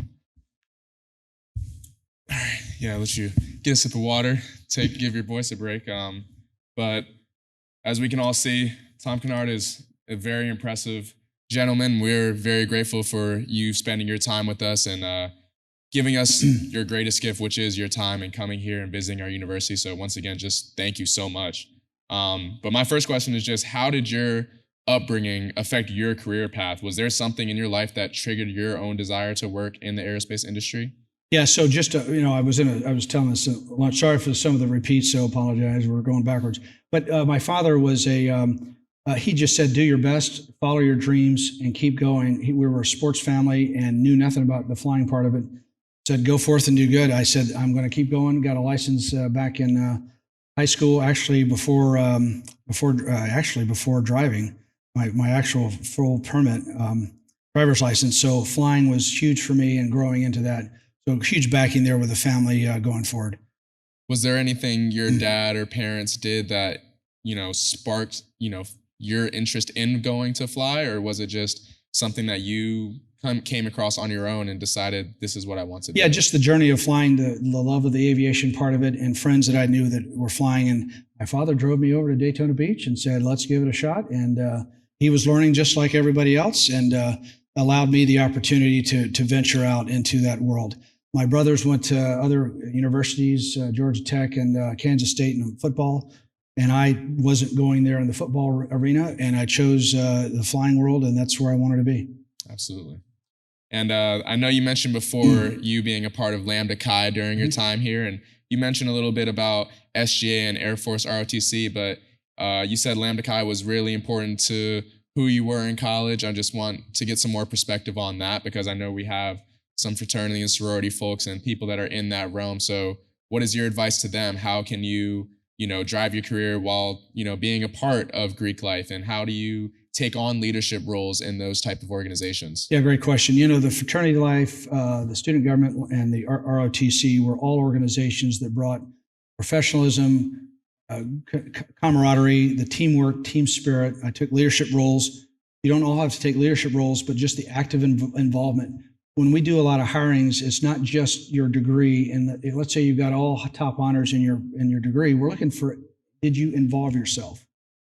All right. Yeah, I'll let you get a sip of water, give your voice a break. But as we can all see, Tom Conard is a very impressive gentleman. We're very grateful for you spending your time with us and giving us your greatest gift, which is your time and coming here and visiting our university. So once again, just thank you so much. But my first question is just, how did your upbringing affect your career path? Was there something in your life that triggered your own desire to work in the aerospace industry? Yeah, so just I was telling this lunch. Sorry for some of the repeats, so apologize. We're going backwards. But my father was he just said, do your best, follow your dreams, and keep going. We were a sports family and knew nothing about the flying part of it. Said, go forth and do good. I said, I'm going to keep going. Got a license back in high school, actually before driving. My actual full permit, driver's license. So flying was huge for me and growing into that. So huge backing there with the family going forward. Was there anything your dad or parents did that, sparked, your interest in going to fly? Or was it just something that you came across on your own and decided this is what I want to do? Yeah, just the journey of flying, the love of the aviation part of it, and friends that I knew that were flying. And my father drove me over to Daytona Beach and said, let's give it a shot. And he was learning just like everybody else and allowed me the opportunity to venture out into that world. My brothers went to other universities, Georgia Tech and Kansas State in football, and I wasn't going there in the football arena, and I chose the flying world, and that's where I wanted to be. Absolutely. And I know you mentioned before you being a part of Lambda Chi during your time here, and you mentioned a little bit about SGA and Air Force ROTC, but you said Lambda Chi was really important to who you were in college. I just want to get some more perspective on that because I know we have some fraternity and sorority folks and people that are in that realm. So what is your advice to them? How can you, drive your career while, being a part of Greek life? And how do you take on leadership roles in those type of organizations? Yeah, great question. The fraternity life, the student government, and the ROTC were all organizations that brought professionalism, camaraderie, the teamwork, team spirit. I took leadership roles. You don't all have to take leadership roles, but just the active involvement. When we do a lot of hirings, it's not just your degree. And let's say you've got all top honors in your degree. We're looking for, did you involve yourself?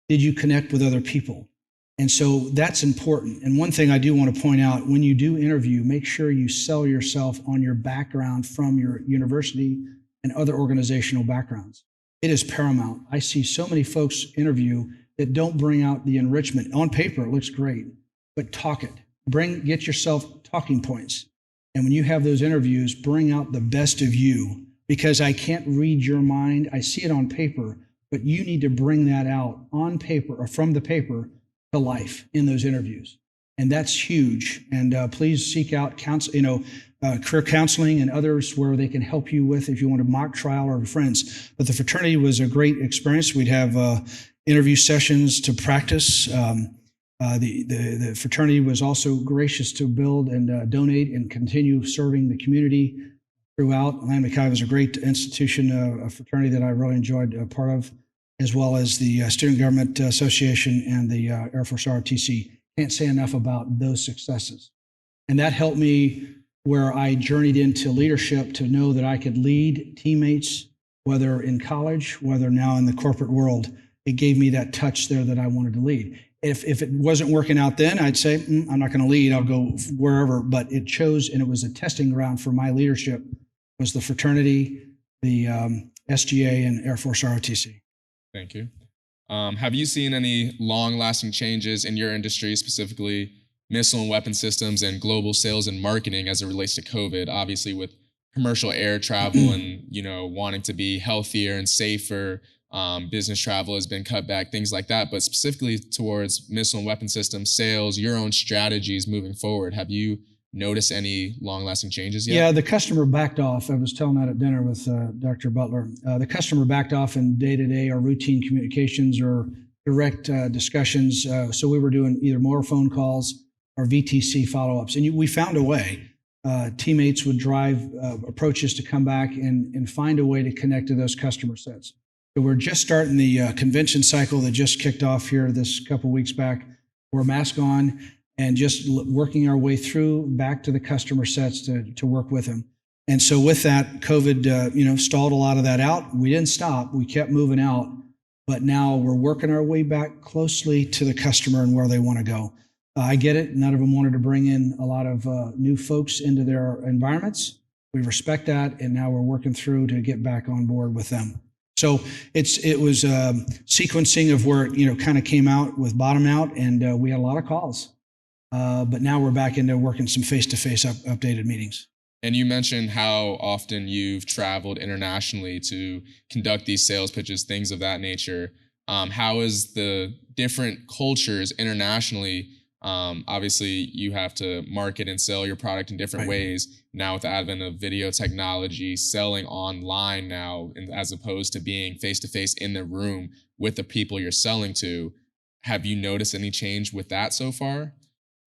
Did you connect with other people? And so that's important. And one thing I do want to point out, when you do interview, make sure you sell yourself on your background from your university and other organizational backgrounds. It is paramount. I see so many folks interview that don't bring out the enrichment. On paper, it looks great, but talk it. Get yourself talking points. And when you have those interviews, bring out the best of you, because I can't read your mind. I see it on paper, but you need to bring that out on paper or from the paper to life in those interviews. And that's huge. And please seek out career counseling and others where they can help you with if you want a mock trial or friends. But the fraternity was a great experience. We'd have interview sessions to practice. The fraternity was also gracious to build and donate and continue serving the community throughout. Lambda Chi was a great institution, a fraternity that I really enjoyed a part of, as well as the Student Government Association and the Air Force ROTC. Can't say enough about those successes. And that helped me where I journeyed into leadership to know that I could lead teammates, whether in college, whether now in the corporate world. It gave me that touch there that I wanted to lead. If it wasn't working out then, I'd say, I'm not going to lead, I'll go wherever. But it chose, and it was a testing ground for my leadership, was the fraternity, the SGA, and Air Force ROTC. Thank you. Have you seen any long-lasting changes in your industry, specifically missile and weapon systems and global sales and marketing as it relates to COVID? Obviously, with commercial air travel and wanting to be healthier and safer, business travel has been cut back, things like that, but specifically towards missile and weapon systems, sales, your own strategies moving forward. Have you noticed any long-lasting changes yet? Yeah, the customer backed off. I was telling that at dinner with Dr. Butler. The customer backed off in day-to-day or routine communications or direct discussions. So we were doing either more phone calls or VTC follow-ups. And we found a way. Teammates would drive approaches to come back and find a way to connect to those customer sets. So we're just starting the convention cycle that just kicked off here this couple weeks back. We're mask on and just working our way through back to the customer sets to work with them. And so with that, COVID, stalled a lot of that out. We didn't stop. We kept moving out. But now we're working our way back closely to the customer and where they want to go. I get it. None of them wanted to bring in a lot of new folks into their environments. We respect that. And now we're working through to get back on board with them. So it was sequencing of where it kind of came out with bottom out, and we had a lot of calls. But now we're back into working some face-to-face updated meetings. And you mentioned how often you've traveled internationally to conduct these sales pitches, things of that nature. How is the different cultures internationally? Obviously, you have to market and sell your product in different ways. Now with the advent of video technology, selling online now, as opposed to being face-to-face in the room with the people you're selling to, have you noticed any change with that so far?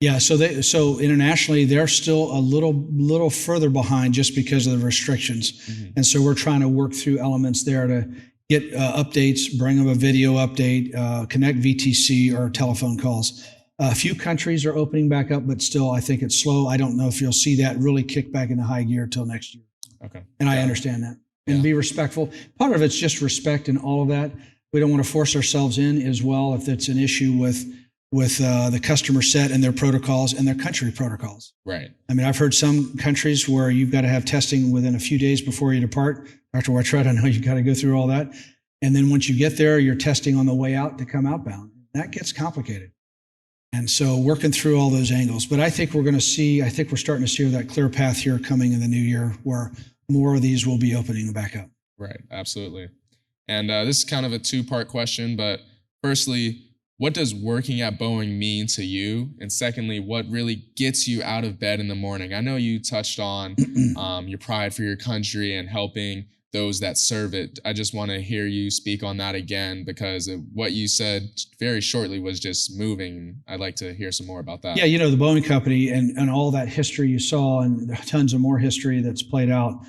Yeah, so internationally, they're still a little further behind just because of the restrictions. Mm-hmm. And so we're trying to work through elements there to get updates, bring them a video update, connect VTC or telephone calls. A few countries are opening back up, but still, I think it's slow. I don't know if you'll see that really kick back into high gear till next year. Okay. And I understand that. And be respectful. Part of it's just respect and all of that. We don't want to force ourselves in as well if it's an issue with the customer set and their protocols and their country protocols. Right. I mean, I've heard some countries where you've got to have testing within a few days before you depart. Dr. Wartrud, I know you've got to go through all that. And then once you get there, you're testing on the way out to come outbound. That gets complicated. And so working through all those angles. But I think we're starting to see that clear path here coming in the new year where more of these will be opening back up. Right, absolutely. And this is kind of a two-part question, but firstly, what does working at Boeing mean to you? And secondly, what really gets you out of bed in the morning? I know you touched on your pride for your country and helping those that serve it. I just want to hear you speak on that again, because what you said very shortly was just moving. I'd like to hear some more about that. Yeah, the Boeing Company and all that history you saw, and tons of more history that's played out.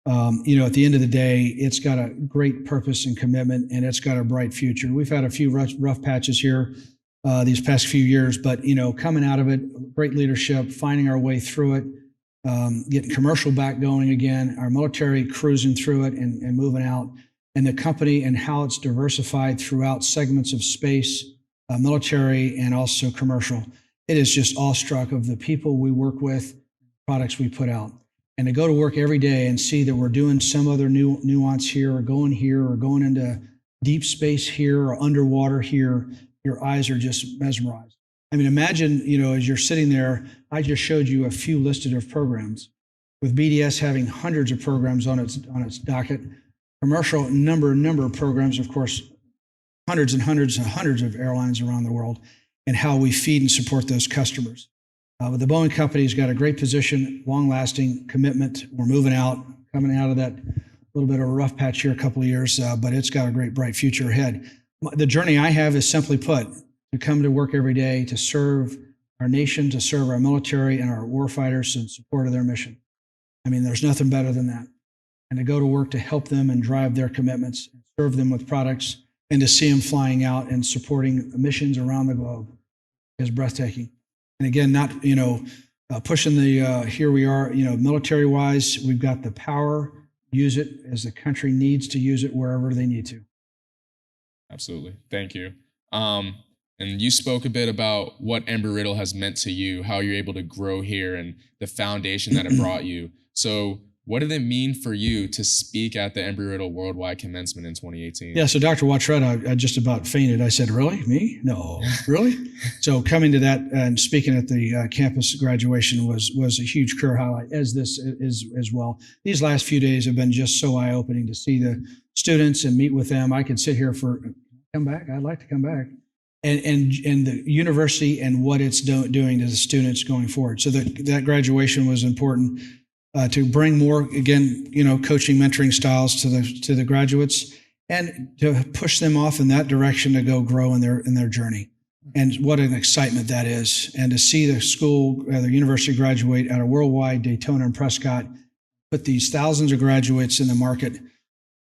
At the end of the day, it's got a great purpose and commitment, and it's got a bright future. We've had a few rough patches here these past few years, but, coming out of it, great leadership, finding our way through it, getting commercial back going again, our military cruising through it and moving out, and the company and how it's diversified throughout segments of space, military, and also commercial. It is just awestruck of the people we work with, products we put out. And to go to work every day and see that we're doing some other nuance here or going into deep space here or underwater here, your eyes are just mesmerized. I mean, imagine, as you're sitting there, I just showed you a few listed of programs, with BDS having hundreds of programs on its docket, commercial number of programs, of course, hundreds and hundreds and hundreds of airlines around the world, and how we feed and support those customers. But the Boeing Company's got a great position, long-lasting commitment. We're moving out, coming out of that little bit of a rough patch here a couple of years, but it's got a great, bright future ahead. The journey I have is simply put, to come to work every day, to serve our nation, to serve our military and our warfighters in support of their mission. I mean, there's nothing better than that. And to go to work to help them and drive their commitments, serve them with products, and to see them flying out and supporting missions around the globe is breathtaking. And again, not, pushing the, here we are, military-wise, we've got the power, use it as the country needs to use it wherever they need to. Absolutely. Thank you. And you spoke a bit about what Embry-Riddle has meant to you, how you're able to grow here and the foundation that it brought you. So what did it mean for you to speak at the Embry-Riddle Worldwide Commencement in 2018? Yeah, so Dr. Wartrud, I just about fainted. I said, really? Me? No, really? So coming to that and speaking at the campus graduation was a huge career highlight, as this is as well. These last few days have been just so eye-opening to see the students and meet with them. I could sit here for, come back, I'd like to come back. And the university and what it's doing to the students going forward. So that graduation was important to bring more, again, coaching, mentoring styles to the graduates, and to push them off in that direction to go grow in their journey. And what an excitement that is. And to see the school, the university graduate at a worldwide Daytona and Prescott, put these thousands of graduates in the market,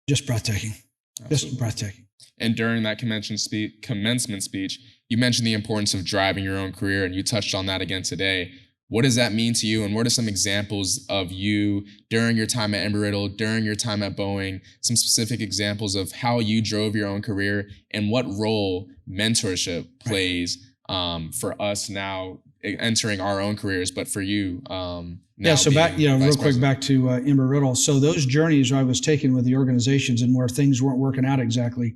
just breathtaking. Absolutely. Just breathtaking. And during that commencement speech, you mentioned the importance of driving your own career, and you touched on that again today. What does that mean to you, and what are some examples of you during your time at Embry-Riddle, during your time at Boeing, some specific examples of how you drove your own career and what role mentorship plays for us now entering our own careers, but for you now so back, being real vice quick, president? back to Embry-Riddle. So those journeys I was taking with the organizations and where things weren't working out exactly,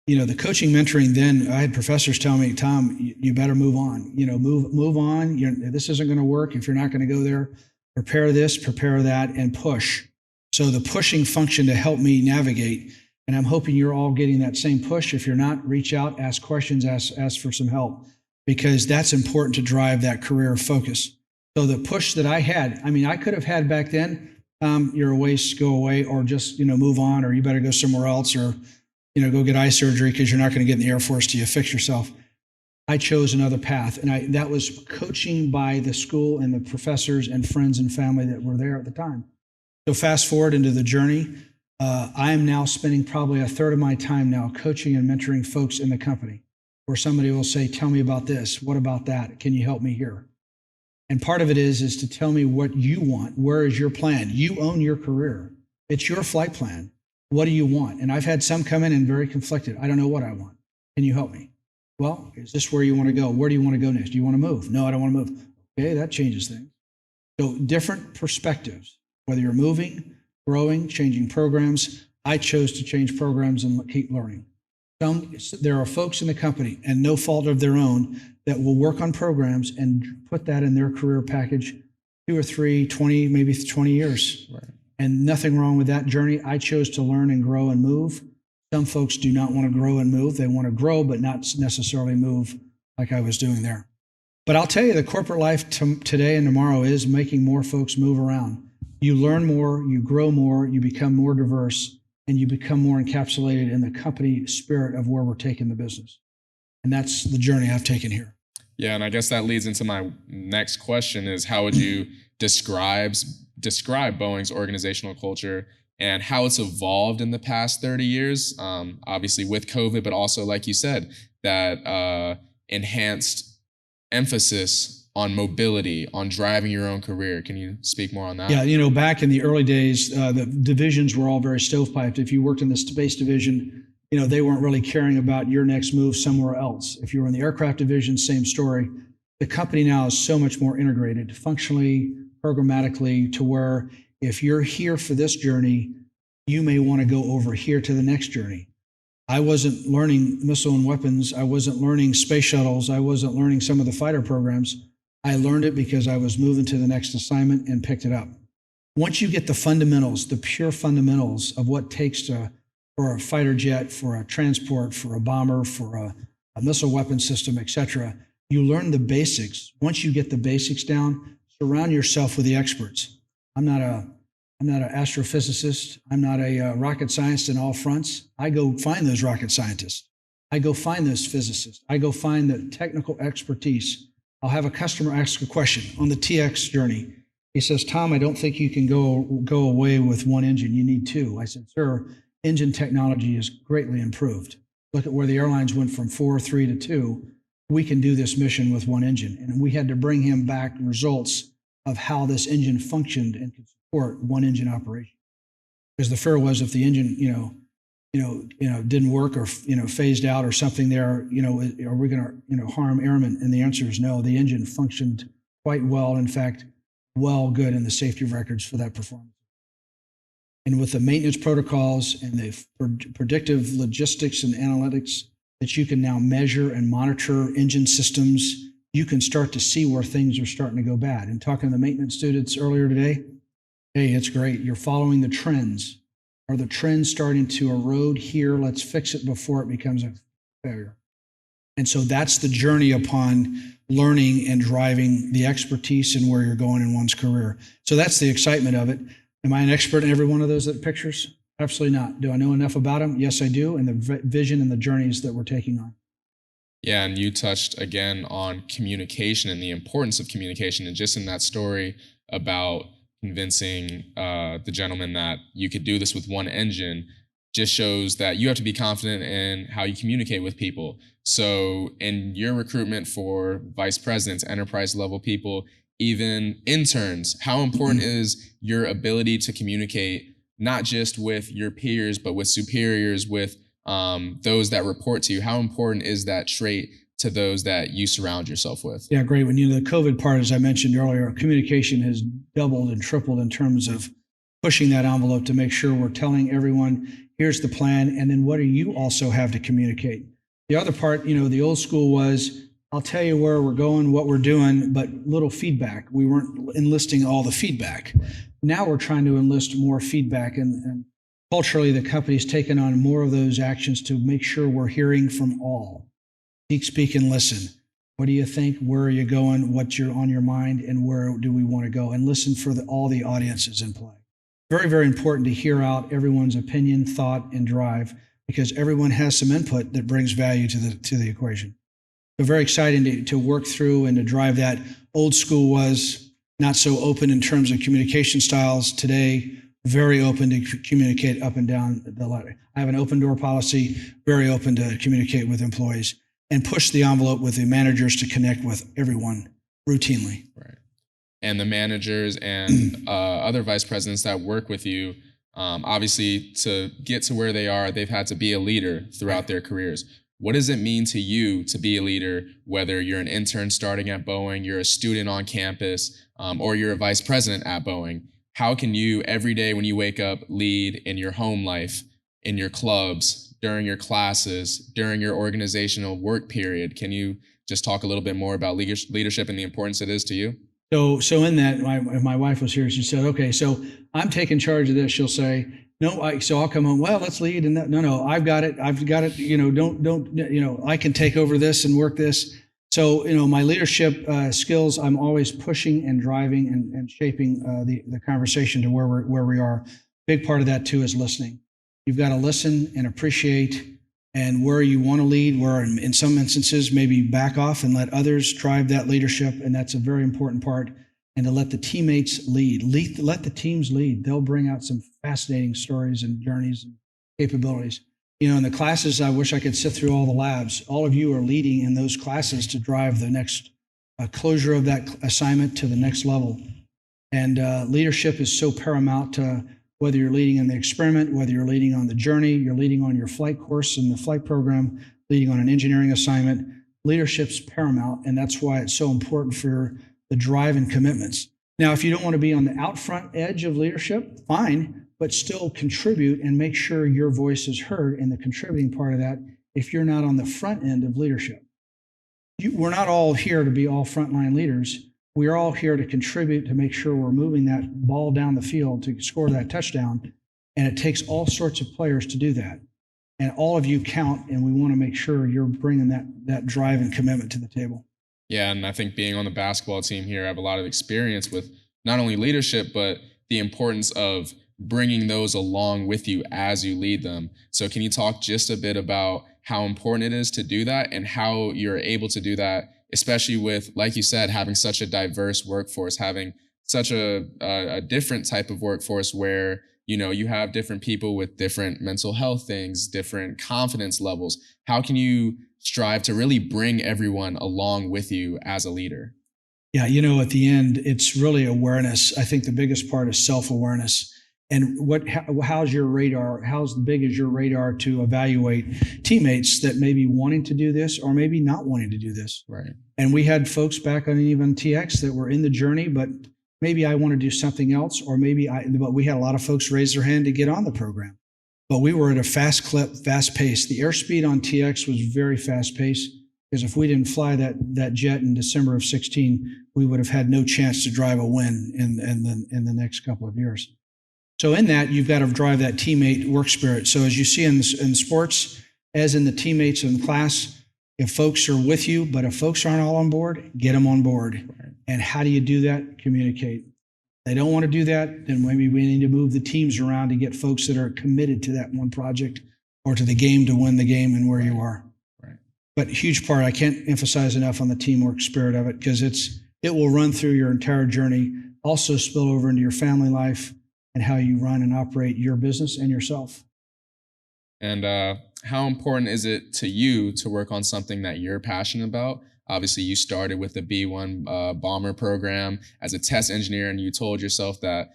the coaching, mentoring, then I had professors tell me, Tom, you better move on. Move on. This isn't going to work if you're not going to go there. Prepare this, prepare that, and push. So the pushing function to help me navigate. And I'm hoping you're all getting that same push. If you're not, reach out, ask questions, ask for some help, because that's important to drive that career focus. So the push that I had, I could have had back then, you're a waste, go away, or just, move on, or you better go somewhere else, or, go get eye surgery because you're not going to get in the Air Force till you fix yourself. I chose another path, and that was coaching by the school and the professors and friends and family that were there at the time. So fast forward into the journey, I am now spending probably a third of my time now coaching and mentoring folks in the company, where somebody will say, tell me about this, what about that, can you help me here? And part of it is to tell me what you want. Where is your plan? You own your career. It's your flight plan. What do you want? And I've had some come in and very conflicted. I don't know what I want. Can you help me? Well, is this where you want to go? Where do you want to go next? Do you want to move? No, I don't want to move. Okay, that changes things. So different perspectives, whether you're moving, growing, changing programs. I chose to change programs and keep learning. There are folks in the company, and no fault of their own, that will work on programs and put that in their career package 2 or 3, 20, maybe 20 years. Right. And nothing wrong with that journey. I chose to learn and grow and move. Some folks do not want to grow and move. They want to grow, but not necessarily move like I was doing there. But I'll tell you, the corporate life today and tomorrow is making more folks move around. You learn more, you grow more, you become more diverse, and you become more encapsulated in the company spirit of where we're taking the business. And that's the journey I've taken here. Yeah, and I guess that leads into my next question is, how would you describe Boeing's organizational culture and how it's evolved in the past 30 years, obviously with COVID, but also, like you said, that enhanced emphasis on mobility, on driving your own career. Can you speak more on that? Yeah, back in the early days, the divisions were all very stovepiped. If you worked in the space division, they weren't really caring about your next move somewhere else. If you were in the aircraft division, same story. The company now is so much more integrated, functionally, programmatically, to where if you're here for this journey, you may want to go over here to the next journey. I wasn't learning missile and weapons. I wasn't learning space shuttles. I wasn't learning some of the fighter programs. I learned it because I was moving to the next assignment and picked it up. Once you get the fundamentals, the pure fundamentals of what it takes for a fighter jet, for a transport, for a bomber, for a missile weapon system, etc., you learn the basics. Once you get the basics down, surround yourself with the experts. I'm not an astrophysicist. I'm not a rocket scientist in all fronts. I go find those rocket scientists. I go find those physicists. I go find the technical expertise. I'll have a customer ask a question on the TX journey. He says, Tom, I don't think you can go away with one engine. You need 2. I said, sir, engine technology is greatly improved. Look at where the airlines went from 4, 3 to 2. We can do this mission with one engine. And we had to bring him back results of how this engine functioned and could support one engine operation. Because the fear was, if the engine, didn't work or, phased out or something there, are we going to, harm airmen? And the answer is no. The engine functioned quite well. In fact, good in the safety records for that performance. And with the maintenance protocols and the predictive logistics and analytics that you can now measure and monitor engine systems, you can start to see where things are starting to go bad. And talking to the maintenance students earlier today, hey, it's great. You're following the trends. Are the trends starting to erode here? Let's fix it before it becomes a failure. And so that's the journey upon learning and driving the expertise and where you're going in one's career. So that's the excitement of it. Am I an expert in every one of those pictures? Absolutely not. Do I know enough about them? Yes, I do. And the vision and the journeys that we're taking on. Yeah, and you touched again on communication and the importance of communication. And just in that story about convincing the gentleman that you could do this with one engine just shows that you have to be confident in how you communicate with people. So in your recruitment for vice presidents, enterprise level people, even interns, how important is your ability to communicate not just with your peers, but with superiors, with those that report to you? How important is that trait to those that you surround yourself with? Yeah, great. When the COVID part, as I mentioned earlier, communication has doubled and tripled in terms of pushing that envelope to make sure we're telling everyone, here's the plan, and then what do you also have to communicate? The other part, the old school was, I'll tell you where we're going, what we're doing, but little feedback. We weren't enlisting all the feedback. Now we're trying to enlist more feedback, and culturally, the company's taken on more of those actions to make sure we're hearing from all. Speak, and listen. What do you think? Where are you going? What's on your mind? And where do we want to go? And listen for all the audiences in play. Very, very important to hear out everyone's opinion, thought, and drive, because everyone has some input that brings value to the equation. So very exciting to work through and to drive that. Old school was not so open in terms of communication styles. Today, very open to communicate up and down the ladder. I have an open door policy, very open to communicate with employees and push the envelope with the managers to connect with everyone routinely. Right. And the managers and other vice presidents that work with you, obviously to get to where they are, they've had to be a leader throughout their careers. What does it mean to you to be a leader, whether you're an intern starting at Boeing, you're a student on campus, or you're a vice president at Boeing? How can you, every day when you wake up, lead in your home life, in your clubs, during your classes, during your organizational work period? Can you just talk a little bit more about leadership and the importance it is to you? So in that, if my wife was here, she said, okay, so I'm taking charge of this. She'll say, no, so I'll come home, well, let's lead. And no, I've got it. Don't, I can take over this and work this. So, my leadership skills, I'm always pushing and driving and shaping the conversation to where we are. Big part of that too is listening. You've got to listen and appreciate, and where you want to lead, where in some instances maybe back off and let others drive that leadership, and that's a very important part. And to let the teammates lead. Let the teams lead. They'll bring out some fascinating stories and journeys and capabilities. In the classes, I wish I could sit through all the labs. All of you are leading in those classes to drive the next closure of that assignment to the next level. And leadership is so paramount to whether you're leading in the experiment, whether you're leading on the journey, you're leading on your flight course in the flight program, leading on an engineering assignment. Leadership's paramount, and that's why it's so important for the drive and commitments. Now, if you don't want to be on the out front edge of leadership, fine, but still contribute and make sure your voice is heard in the contributing part of that if you're not on the front end of leadership. We're not all here to be all frontline leaders. We are all here to contribute to make sure we're moving that ball down the field to score that touchdown, and it takes all sorts of players to do that. And all of you count, and we want to make sure you're bringing that drive and commitment to the table. Yeah, and I think being on the basketball team here, I have a lot of experience with not only leadership, but the importance of bringing those along with you as you lead them. So can you talk just a bit about how important it is to do that and how you're able to do that, especially with, like you said, having such a diverse workforce, having such a different type of workforce where, you have different people with different mental health things, different confidence levels. How can you strive to really bring everyone along with you as a leader? Yeah, at the end, it's really awareness. I think the biggest part is self-awareness. And how's your radar? How big is your radar to evaluate teammates that may be wanting to do this or maybe not wanting to do this? Right. And we had folks back on even TX that were in the journey, but maybe I want to do something else, or but we had a lot of folks raise their hand to get on the program. But we were at a fast clip, fast pace. The airspeed on TX was very fast paced, because if we didn't fly that jet in December of 16, we would have had no chance to drive a win in the next couple of years. So in that, you've got to drive that teammate work spirit. So as you see in sports, as in the teammates in class, if folks are with you, but if folks aren't all on board, get them on board. Right. And how do you do that? Communicate. They don't want to do that, then maybe we need to move the teams around to get folks that are committed to that one project or to the game to win the game and where you are. Right. But a huge part, I can't emphasize enough on the teamwork spirit of it, because it will run through your entire journey, also spill over into your family life and how you run and operate your business and yourself. And how important is it to you to work on something that you're passionate about? Obviously, you started with the B-1 bomber program as a test engineer, and you told yourself that,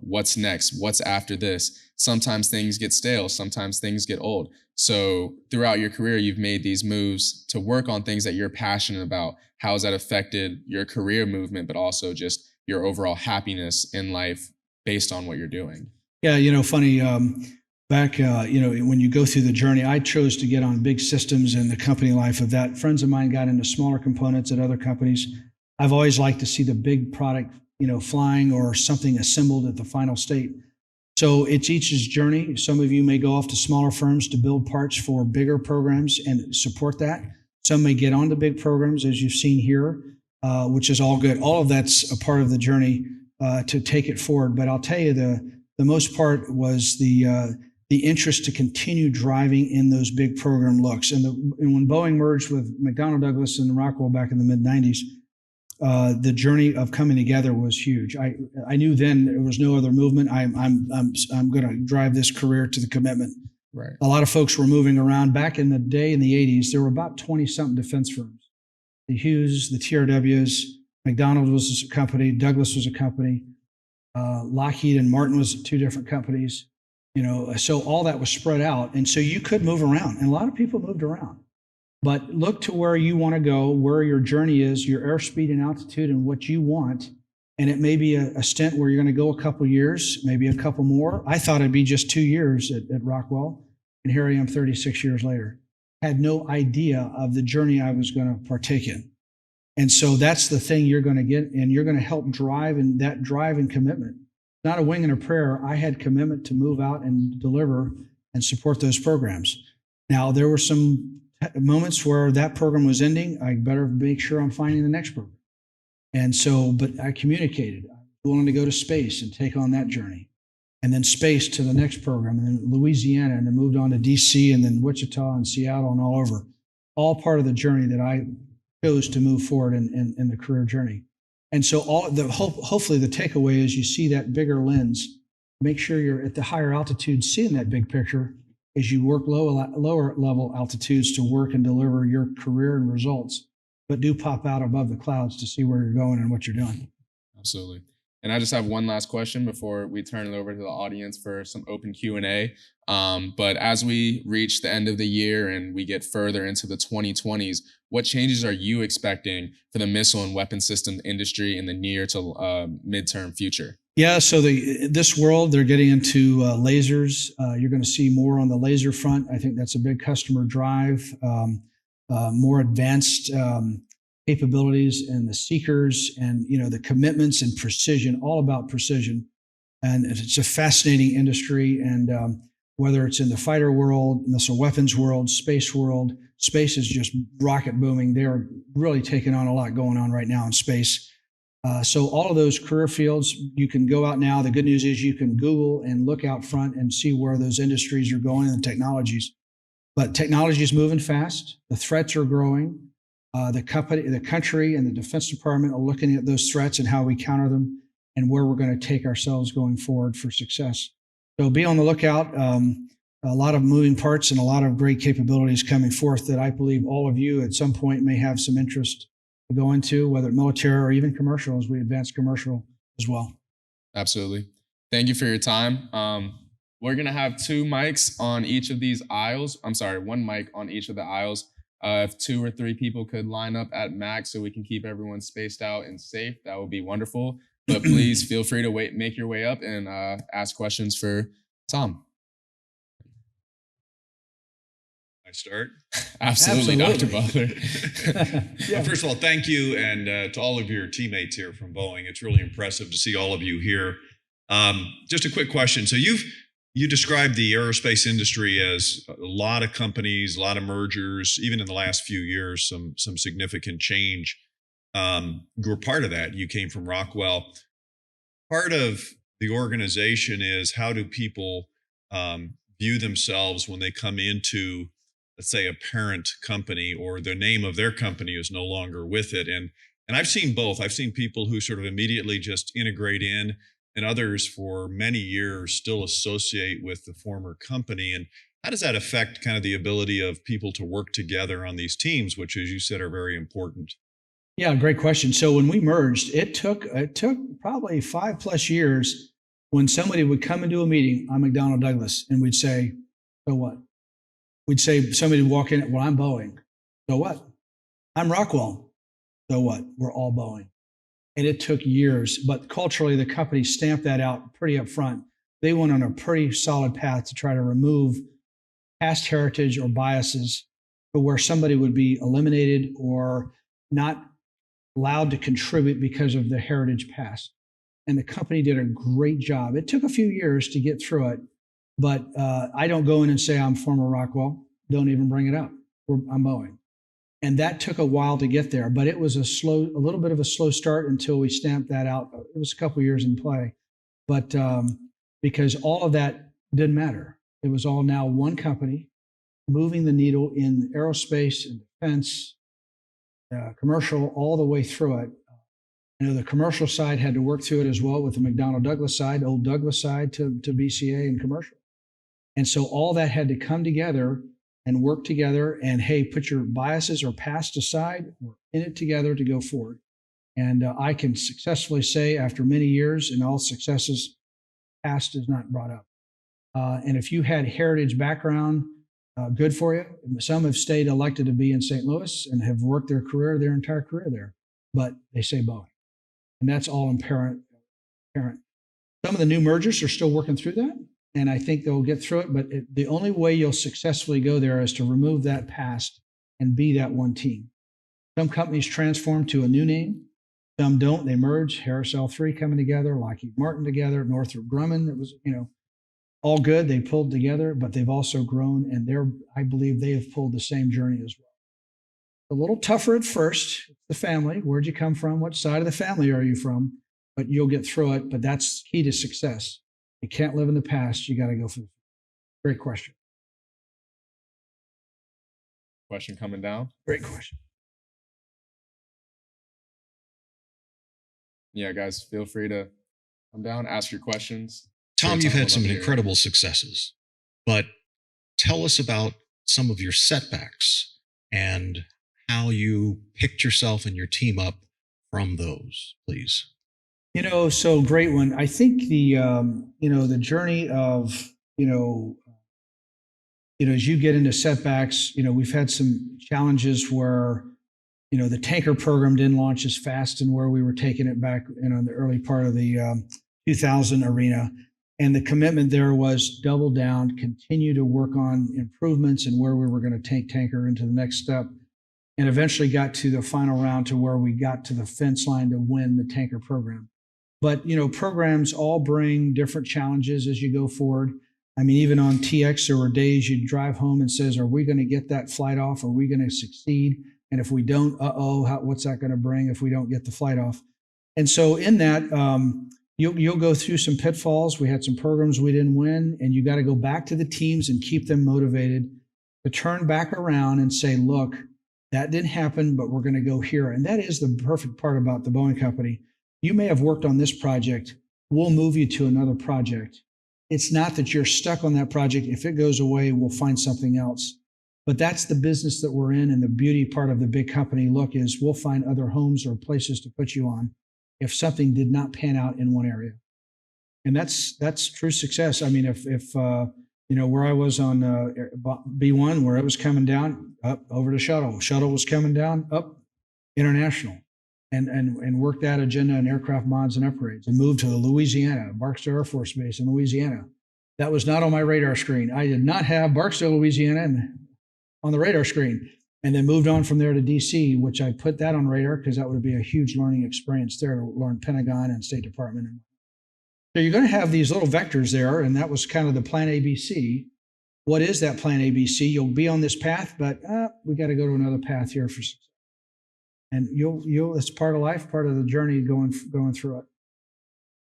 what's next? What's after this? Sometimes things get stale. Sometimes things get old. So throughout your career, you've made these moves to work on things that you're passionate about. How has that affected your career movement, but also just your overall happiness in life based on what you're doing? Yeah, funny. Back, when you go through the journey, I chose to get on big systems in the company life of that. Friends of mine got into smaller components at other companies. I've always liked to see the big product, flying or something assembled at the final state. So it's each's journey. Some of you may go off to smaller firms to build parts for bigger programs and support that. Some may get onto big programs, as you've seen here, which is all good. All of that's a part of the journey to take it forward. But I'll tell you, the most part was the interest to continue driving in those big program looks. And when Boeing merged with McDonnell Douglas and Rockwell back in the mid-90s, the journey of coming together was huge. I knew then there was no other movement. I'm going to drive this career to the commitment. Right. A lot of folks were moving around. Back in the day, in the 80s, there were about 20-something defense firms. The Hughes, the TRWs, McDonnell was a company, Douglas was a company, Lockheed and Martin was two different companies. So all that was spread out. And so you could move around. And a lot of people moved around. But look to where you want to go, where your journey is, your airspeed and altitude and what you want. And it may be a stint where you're going to go a couple years, maybe a couple more. I thought it'd be just 2 years at Rockwell. And here I am 36 years later. Had no idea of the journey I was going to partake in. And so that's the thing you're going to get, and you're going to help drive, and that drive and commitment. Not a wing and a prayer. I had commitment to move out and deliver and support those programs. Now, there were some moments where that program was ending. I better make sure I'm finding the next program. And so, but I communicated. I'm willing to go to space and take on that journey. And then space to the next program, and then Louisiana, and then moved on to DC, and then Wichita and Seattle and all over. All part of the journey that I chose to move forward in the career journey. And so hopefully the takeaway is you see that bigger lens. Make sure you're at the higher altitude seeing that big picture as you work lower level altitudes to work and deliver your career and results. But do pop out above the clouds to see where you're going and what you're doing. Absolutely. And I just have one last question before we turn it over to the audience for some open Q&A. But as we reach the end of the year and we get further into the 2020s, what changes are you expecting for the missile and weapon system industry in the near to midterm future? Yeah, so this world, they're getting into lasers. You're going to see more on the laser front. I think that's a big customer drive, more advanced capabilities and the seekers and the commitments and precision, all about precision. And it's a fascinating industry. And whether it's in the fighter world, missile weapons world, space is just rocket booming. They're really taking on a lot going on right now in space. So all of those career fields, you can go out now. The good news is you can Google and look out front and see where those industries are going and the technologies. But technology is moving fast. The threats are growing. The country and the Defense Department are looking at those threats and how we counter them and where we're going to take ourselves going forward for success. So be on the lookout. A lot of moving parts and a lot of great capabilities coming forth that I believe all of you at some point may have some interest to go into, whether military or even commercial, as we advance commercial as well. Absolutely. Thank you for your time. We're going to have 2 mics on each of these aisles. I'm sorry, 1 mic on each of the aisles. If 2 or 3 people could line up at max so we can keep everyone spaced out and safe, that would be wonderful. But please feel free to make your way up and ask questions for Tom. I start? Absolutely, Dr. Butler. Well, first of all, thank you, and to all of your teammates here from Boeing. It's really impressive to see all of you here. Just a quick question. So you described the aerospace industry as a lot of companies, a lot of mergers, even in the last few years, some significant change. You were part of that. You came from Rockwell. Part of the organization is, how do people view themselves when they come into, let's say, a parent company, or the name of their company is no longer with it. And I've seen both. I've seen people who sort of immediately just integrate in, and others for many years still associate with the former company. And how does that affect kind of the ability of people to work together on these teams, which, as you said, are very important? Yeah, great question. So when we merged, it took probably 5+ years when somebody would come into a meeting on McDonnell Douglas, and we'd say, so what? We'd say, somebody would walk in, well, I'm Boeing. So what? I'm Rockwell. So what? We're all Boeing. And it took years, but culturally, the company stamped that out pretty upfront. They went on a pretty solid path to try to remove past heritage or biases to where somebody would be eliminated or not allowed to contribute because of the heritage past. And the company did a great job. It took a few years to get through it, but I don't go in and say I'm former Rockwell. Don't even bring it up. I'm Boeing. And that took a while to get there, but it was a little bit of a slow start until we stamped that out. It was a couple of years in play, but because all of that didn't matter. It was all now one company moving the needle in aerospace and defense, commercial, all the way through it. The commercial side had to work through it as well, with the McDonnell Douglas side, old Douglas side, to BCA and commercial. And so all that had to come together and work together, and hey, put your biases or past aside. We're in it together to go forward. And I can successfully say, after many years and all successes, past is not brought up. And if you had heritage background, good for you. Some have stayed elected to be in St. Louis and have worked their entire career there, but they say Boeing. And that's all apparent. Some of the new mergers are still working through that, and I think they'll get through it. But the only way you'll successfully go there is to remove that past and be that one team. Some companies transform to a new name. Some don't. They merge. Harris L3 coming together, Lockheed Martin together, Northrop Grumman. That was, all good. They pulled together, but they've also grown, and I believe they have pulled the same journey as well. A little tougher at first. The family. Where'd you come from? What side of the family are you from? But you'll get through it. But that's key to success. You can't live in the past. You got to go for the future. Great question. Question coming down. Great question. Yeah, guys, feel free to come down, ask your questions. Tom, you've had some incredible successes, but tell us about some of your setbacks and how you picked yourself and your team up from those, please. So great one. I think the journey of, as you get into setbacks, we've had some challenges where, the tanker program didn't launch as fast and where we were taking it back, in the early part of the 2000 arena. And the commitment there was double down, continue to work on improvements and where we were going to take tanker into the next step, and eventually got to the final round to where we got to the fence line to win the tanker program. But, programs all bring different challenges as you go forward. I mean, even on TX, there were days you'd drive home and says, are we going to get that flight off? Are we going to succeed? And if we don't, what's that going to bring if we don't get the flight off? And so in that, you'll go through some pitfalls. We had some programs we didn't win, and you got to go back to the teams and keep them motivated to turn back around and say, look, that didn't happen, but we're going to go here. And that is the perfect part about the Boeing Company. You may have worked on this project. We'll move you to another project. It's not that you're stuck on that project. If it goes away, we'll find something else. But that's the business that we're in, and the beauty part of the big company look is we'll find other homes or places to put you on if something did not pan out in one area. And that's true success. I mean, if where I was on B1, where it was coming down, up over to shuttle. Shuttle was coming down, up international, and worked that agenda in aircraft mods and upgrades, and moved to the Louisiana, Barksdale Air Force Base in Louisiana. That was not on my radar screen. I did not have Barksdale, Louisiana on the radar screen. And then moved on from there to DC, which I put that on radar because that would be a huge learning experience there to learn Pentagon and State Department. So you're going to have these little vectors there, and that was kind of the plan ABC. What is that plan ABC? You'll be on this path, but we got to go to another path here for success. And it's part of life, part of the journey going through it.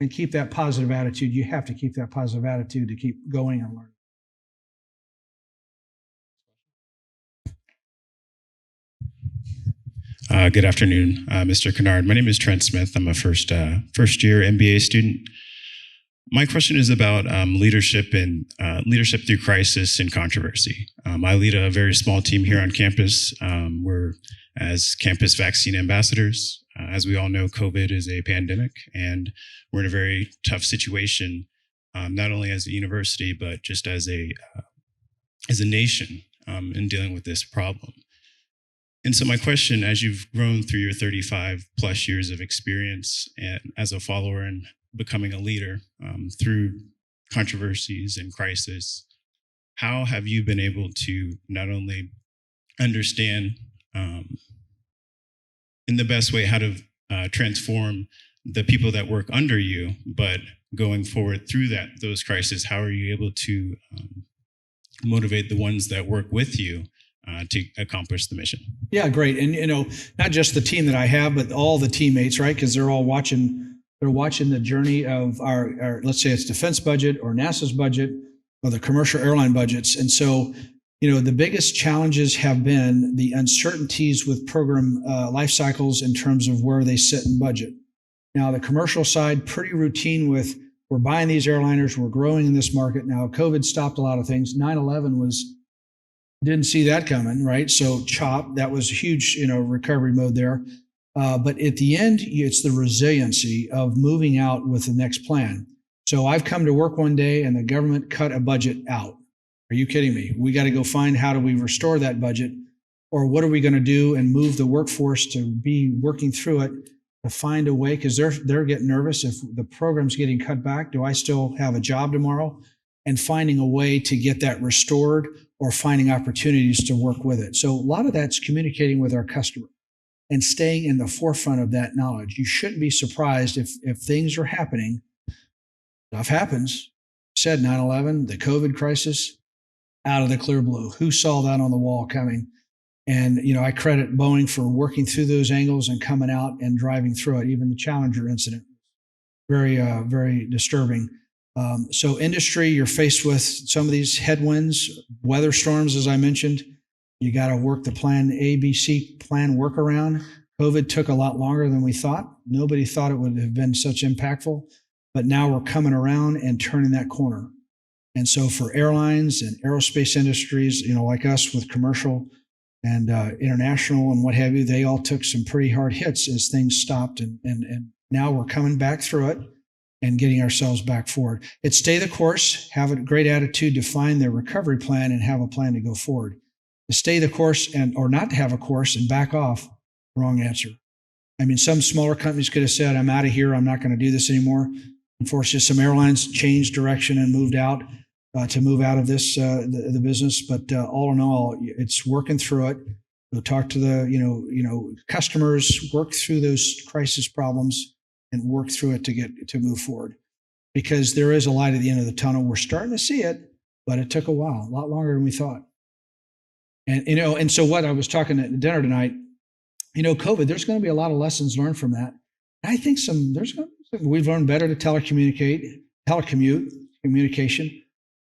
And keep that positive attitude. You have to keep that positive attitude to keep going and learning. Good afternoon, Mr. Conard. My name is Trent Smith. I'm a first year MBA student. My question is about leadership and leadership through crisis and controversy. I lead a very small team here on campus. We're as campus vaccine ambassadors. As we all know, COVID is a pandemic, and we're in a very tough situation, not only as a university but just as a nation in dealing with this problem. And so my question, as you've grown through your 35 plus years of experience and as a follower and becoming a leader through controversies and crisis, how have you been able to not only understand in the best way how to transform the people that work under you, but going forward through those crises, how are you able to motivate the ones that work with you to accomplish the mission? Yeah, great. And, not just the team that I have, but all the teammates, right? Because they're all watching the journey of our, let's say it's defense budget or NASA's budget or the commercial airline budgets. And so, the biggest challenges have been the uncertainties with program life cycles in terms of where they sit in budget. Now, the commercial side, pretty routine with, we're buying these airliners, we're growing in this market. Now, COVID stopped a lot of things. 9/11 didn't see that coming, right? So chop, that was a huge, recovery mode there. But at the end, it's the resiliency of moving out with the next plan. So I've come to work one day and the government cut a budget out. Are you kidding me? We got to go find how do we restore that budget, or what are we going to do and move the workforce to be working through it to find a way, because they're getting nervous. If the program's getting cut back, do I still have a job tomorrow? And finding a way to get that restored or finding opportunities to work with it. So a lot of that's communicating with our customer and staying in the forefront of that knowledge. You shouldn't be surprised if things are happening. Stuff happens. Said 9/11, the COVID crisis, out of the clear blue. Who saw that on the wall coming? And, I credit Boeing for working through those angles and coming out and driving through it. Even the Challenger incident, very, very disturbing. So industry, you're faced with some of these headwinds, weather storms, as I mentioned. You got to work the plan ABC plan workaround. COVID took a lot longer than we thought. Nobody thought it would have been such impactful, but now we're coming around and turning that corner. And so for airlines and aerospace industries, like us with commercial and international and what have you, they all took some pretty hard hits as things stopped. And now we're coming back through it and getting ourselves back forward. It's stay the course, have a great attitude, define their recovery plan, and have a plan to go forward. To stay the course or not to have a course and back off, wrong answer. I mean, some smaller companies could have said, I'm out of here, I'm not going to do this anymore. Unfortunately, some airlines changed direction and moved out to move out of this, the business. But all in all, it's working through it. We'll talk to the, customers, work through those crisis problems and work through it to move forward, because there is a light at the end of the tunnel. We're starting to see it, but it took a while, a lot longer than we thought. And, and so what I was talking at dinner tonight, COVID, there's going to be a lot of lessons learned from that. I think we've learned better to communication.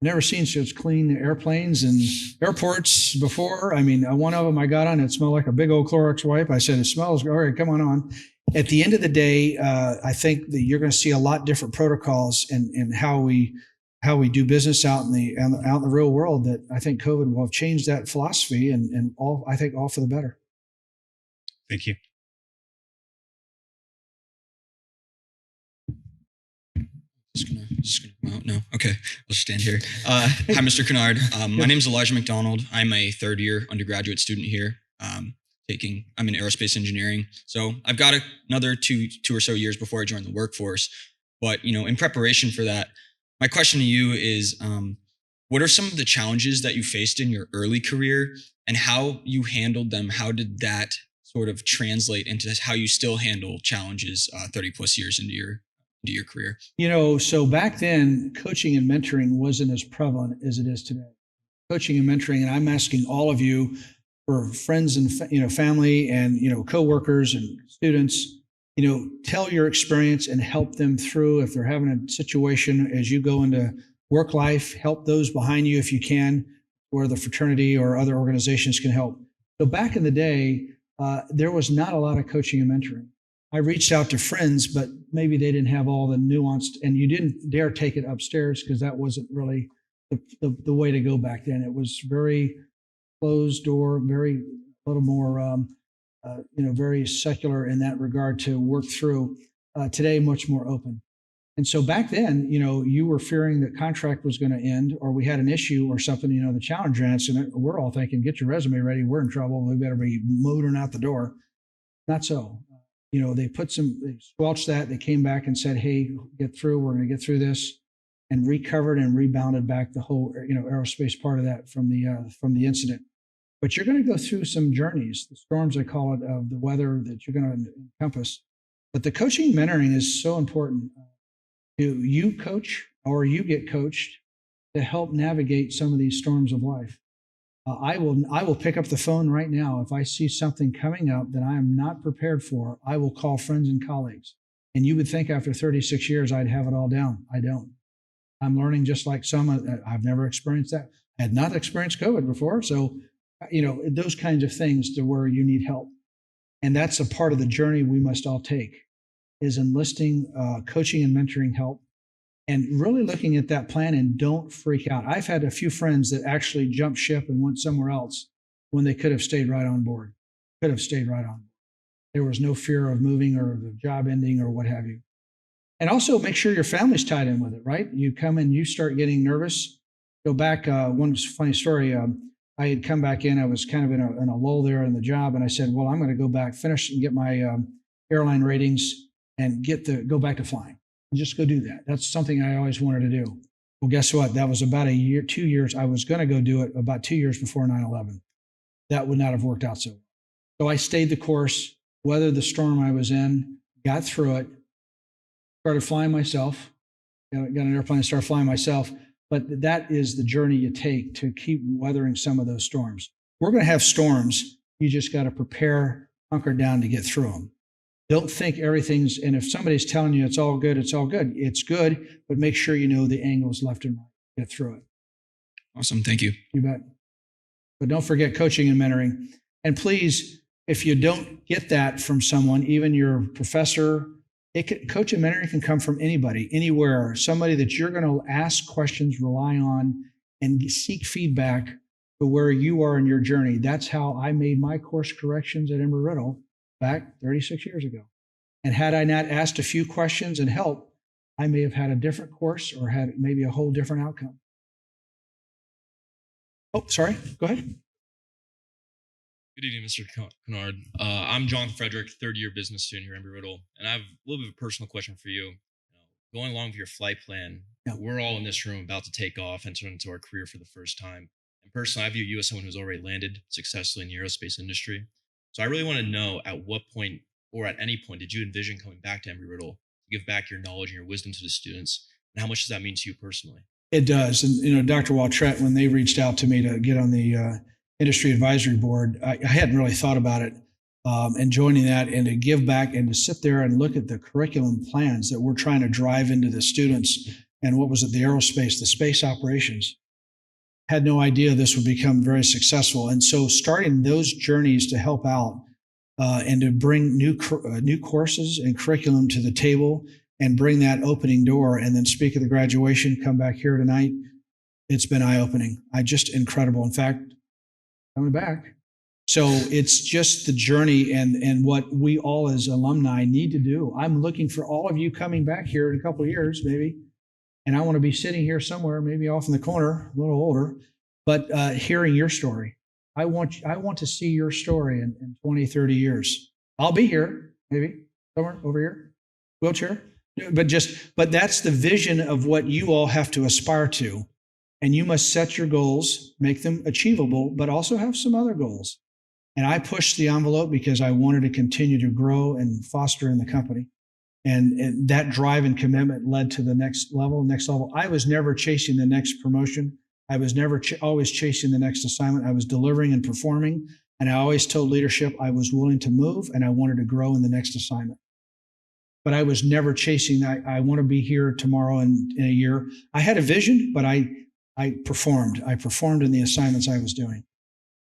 Never seen such clean airplanes and airports before. I mean, one of them I got on, it smelled like a big old Clorox wipe. I said, it smells, all right, come on. At the end of the day, I think that you're going to see a lot different protocols in how we do business out in the real world. That I think COVID will have changed that philosophy and all for the better. Thank you. Just gonna come out. No, okay, I'll just stand here. Hi, Mr. Conard. My name is Elijah McDonald. I'm a third-year undergraduate student here. I'm in aerospace engineering. So I've got another two or so years before I join the workforce. But in preparation for that, my question to you is, what are some of the challenges that you faced in your early career and how you handled them? How did that sort of translate into how you still handle challenges 30 plus years into your into your career? So back then, coaching and mentoring wasn't as prevalent as it is today. Coaching and mentoring, and I'm asking all of you, for friends and family and coworkers and students, tell your experience and help them through if they're having a situation as you go into work life. Help those behind you if you can, where the fraternity or other organizations can help. So back in the day, there was not a lot of coaching and mentoring. I reached out to friends, but maybe they didn't have all the nuanced, and you didn't dare take it upstairs because that wasn't really the way to go back then. It was very closed door, very a little more, very secular in that regard to work through. Today, much more open. And so back then, you were fearing that contract was going to end, or we had an issue or something, the Challenger incident. We're all thinking, get your resume ready. We're in trouble. We better be motoring out the door. Not so. They squelched that. They came back and said, hey, get through. We're going to get through this, and recovered and rebounded back the whole, aerospace part of that from the incident. But you're going to go through some journeys, the storms, I call it, of the weather that you're going to encompass. But the coaching and mentoring is so important. You coach or you get coached to help navigate some of these storms of life. I will pick up the phone right now. If I see something coming up that I am not prepared for, I will call friends and colleagues. And you would think after 36 years, I'd have it all down. I don't. I'm learning just like some. I've never experienced that. I had not experienced COVID before. So, those kinds of things to where you need help. And that's a part of the journey we must all take, is enlisting coaching and mentoring help and really looking at that plan, and don't freak out. I've had a few friends that actually jumped ship and went somewhere else when they could have stayed right on board. There was no fear of moving or the job ending or what have you. And also make sure your family's tied in with it, right? You come in, you start getting nervous. Go back, one funny story. I had come back in, I was kind of in a lull there in the job. And I said, well, I'm going to go back, finish and get my airline ratings and go back to flying and just go do that. That's something I always wanted to do. Well, guess what? That was about 2 years. I was going to go do it about 2 years before 9/11. That would not have worked out so well. So I stayed the course, weathered the storm I was in, got through it, started flying myself, got an airplane and started flying myself. But that is the journey you take to keep weathering some of those storms. We're going to have storms. You just got to prepare, hunker down to get through them. Don't think everything's, and if somebody's telling you it's all good, it's all good. It's good, but make sure you know the angles left and right. Get through it. Awesome. Thank you. You bet. But don't forget coaching and mentoring. And please, if you don't get that from someone, even your professor, coach and mentoring can come from anybody, anywhere, somebody that you're going to ask questions, rely on, and seek feedback to where you are in your journey. That's how I made my course corrections at Embry-Riddle back 36 years ago. And had I not asked a few questions and help, I may have had a different course or had maybe a whole different outcome. Oh, sorry. Go ahead. Good evening, Mr. Conard. I'm John Frederick, third-year business student here at Embry-Riddle, and I have a little bit of a personal question for you. Going along with your flight plan, we're all in this room about to take off, enter into our career for the first time. And personally, I view you as someone who's already landed successfully in the aerospace industry. So I really want to know, at what point or at any point did you envision coming back to Embry-Riddle to give back your knowledge and your wisdom to the students, and how much does that mean to you personally? It does. And, Dr. Waltrette, when they reached out to me to get on the industry advisory board, I hadn't really thought about it, and joining that and to give back and to sit there and look at the curriculum plans that we're trying to drive into the students. And what was it? The aerospace, the space operations. Had no idea this would become very successful. And so starting those journeys to help out and to bring new courses and curriculum to the table and bring that opening door, and then speak at the graduation, come back here tonight. It's been eye-opening. Just incredible. In fact, coming back. So it's just the journey and what we all as alumni need to do. I'm looking for all of you coming back here in a couple of years, maybe. And I want to be sitting here somewhere, maybe off in the corner, a little older, but hearing your story. I want to see your story in 20, 30 years. I'll be here, maybe somewhere over here, wheelchair. But that's the vision of what you all have to aspire to. And you must set your goals, make them achievable, but also have some other goals. And I pushed the envelope because I wanted to continue to grow and foster in the company. And that drive and commitment led to the next level. I was never chasing the next promotion. I was never always chasing the next assignment. I was delivering and performing. And I always told leadership I was willing to move and I wanted to grow in the next assignment. But I was never chasing that. I want to be here tomorrow and in a year. I had a vision, but I performed. I performed in the assignments I was doing.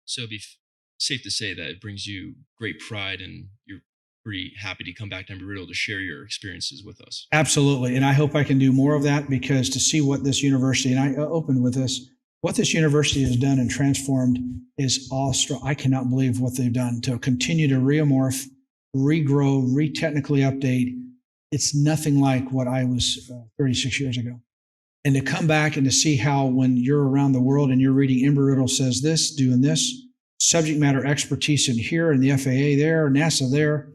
So it'd be safe to say that it brings you great pride, and you're pretty happy to come back to Embry-Riddle to share your experiences with us. Absolutely. And I hope I can do more of that, because to see what this university, and I opened with this, what this university has done and transformed is awestruck. I cannot believe what they've done to continue to reamorph, regrow, re-technically update. It's nothing like what I was 36 years ago. And to come back and to see how, when you're around the world and you're reading Embry-Riddle says this, doing this, subject matter expertise in here and the FAA there, NASA there,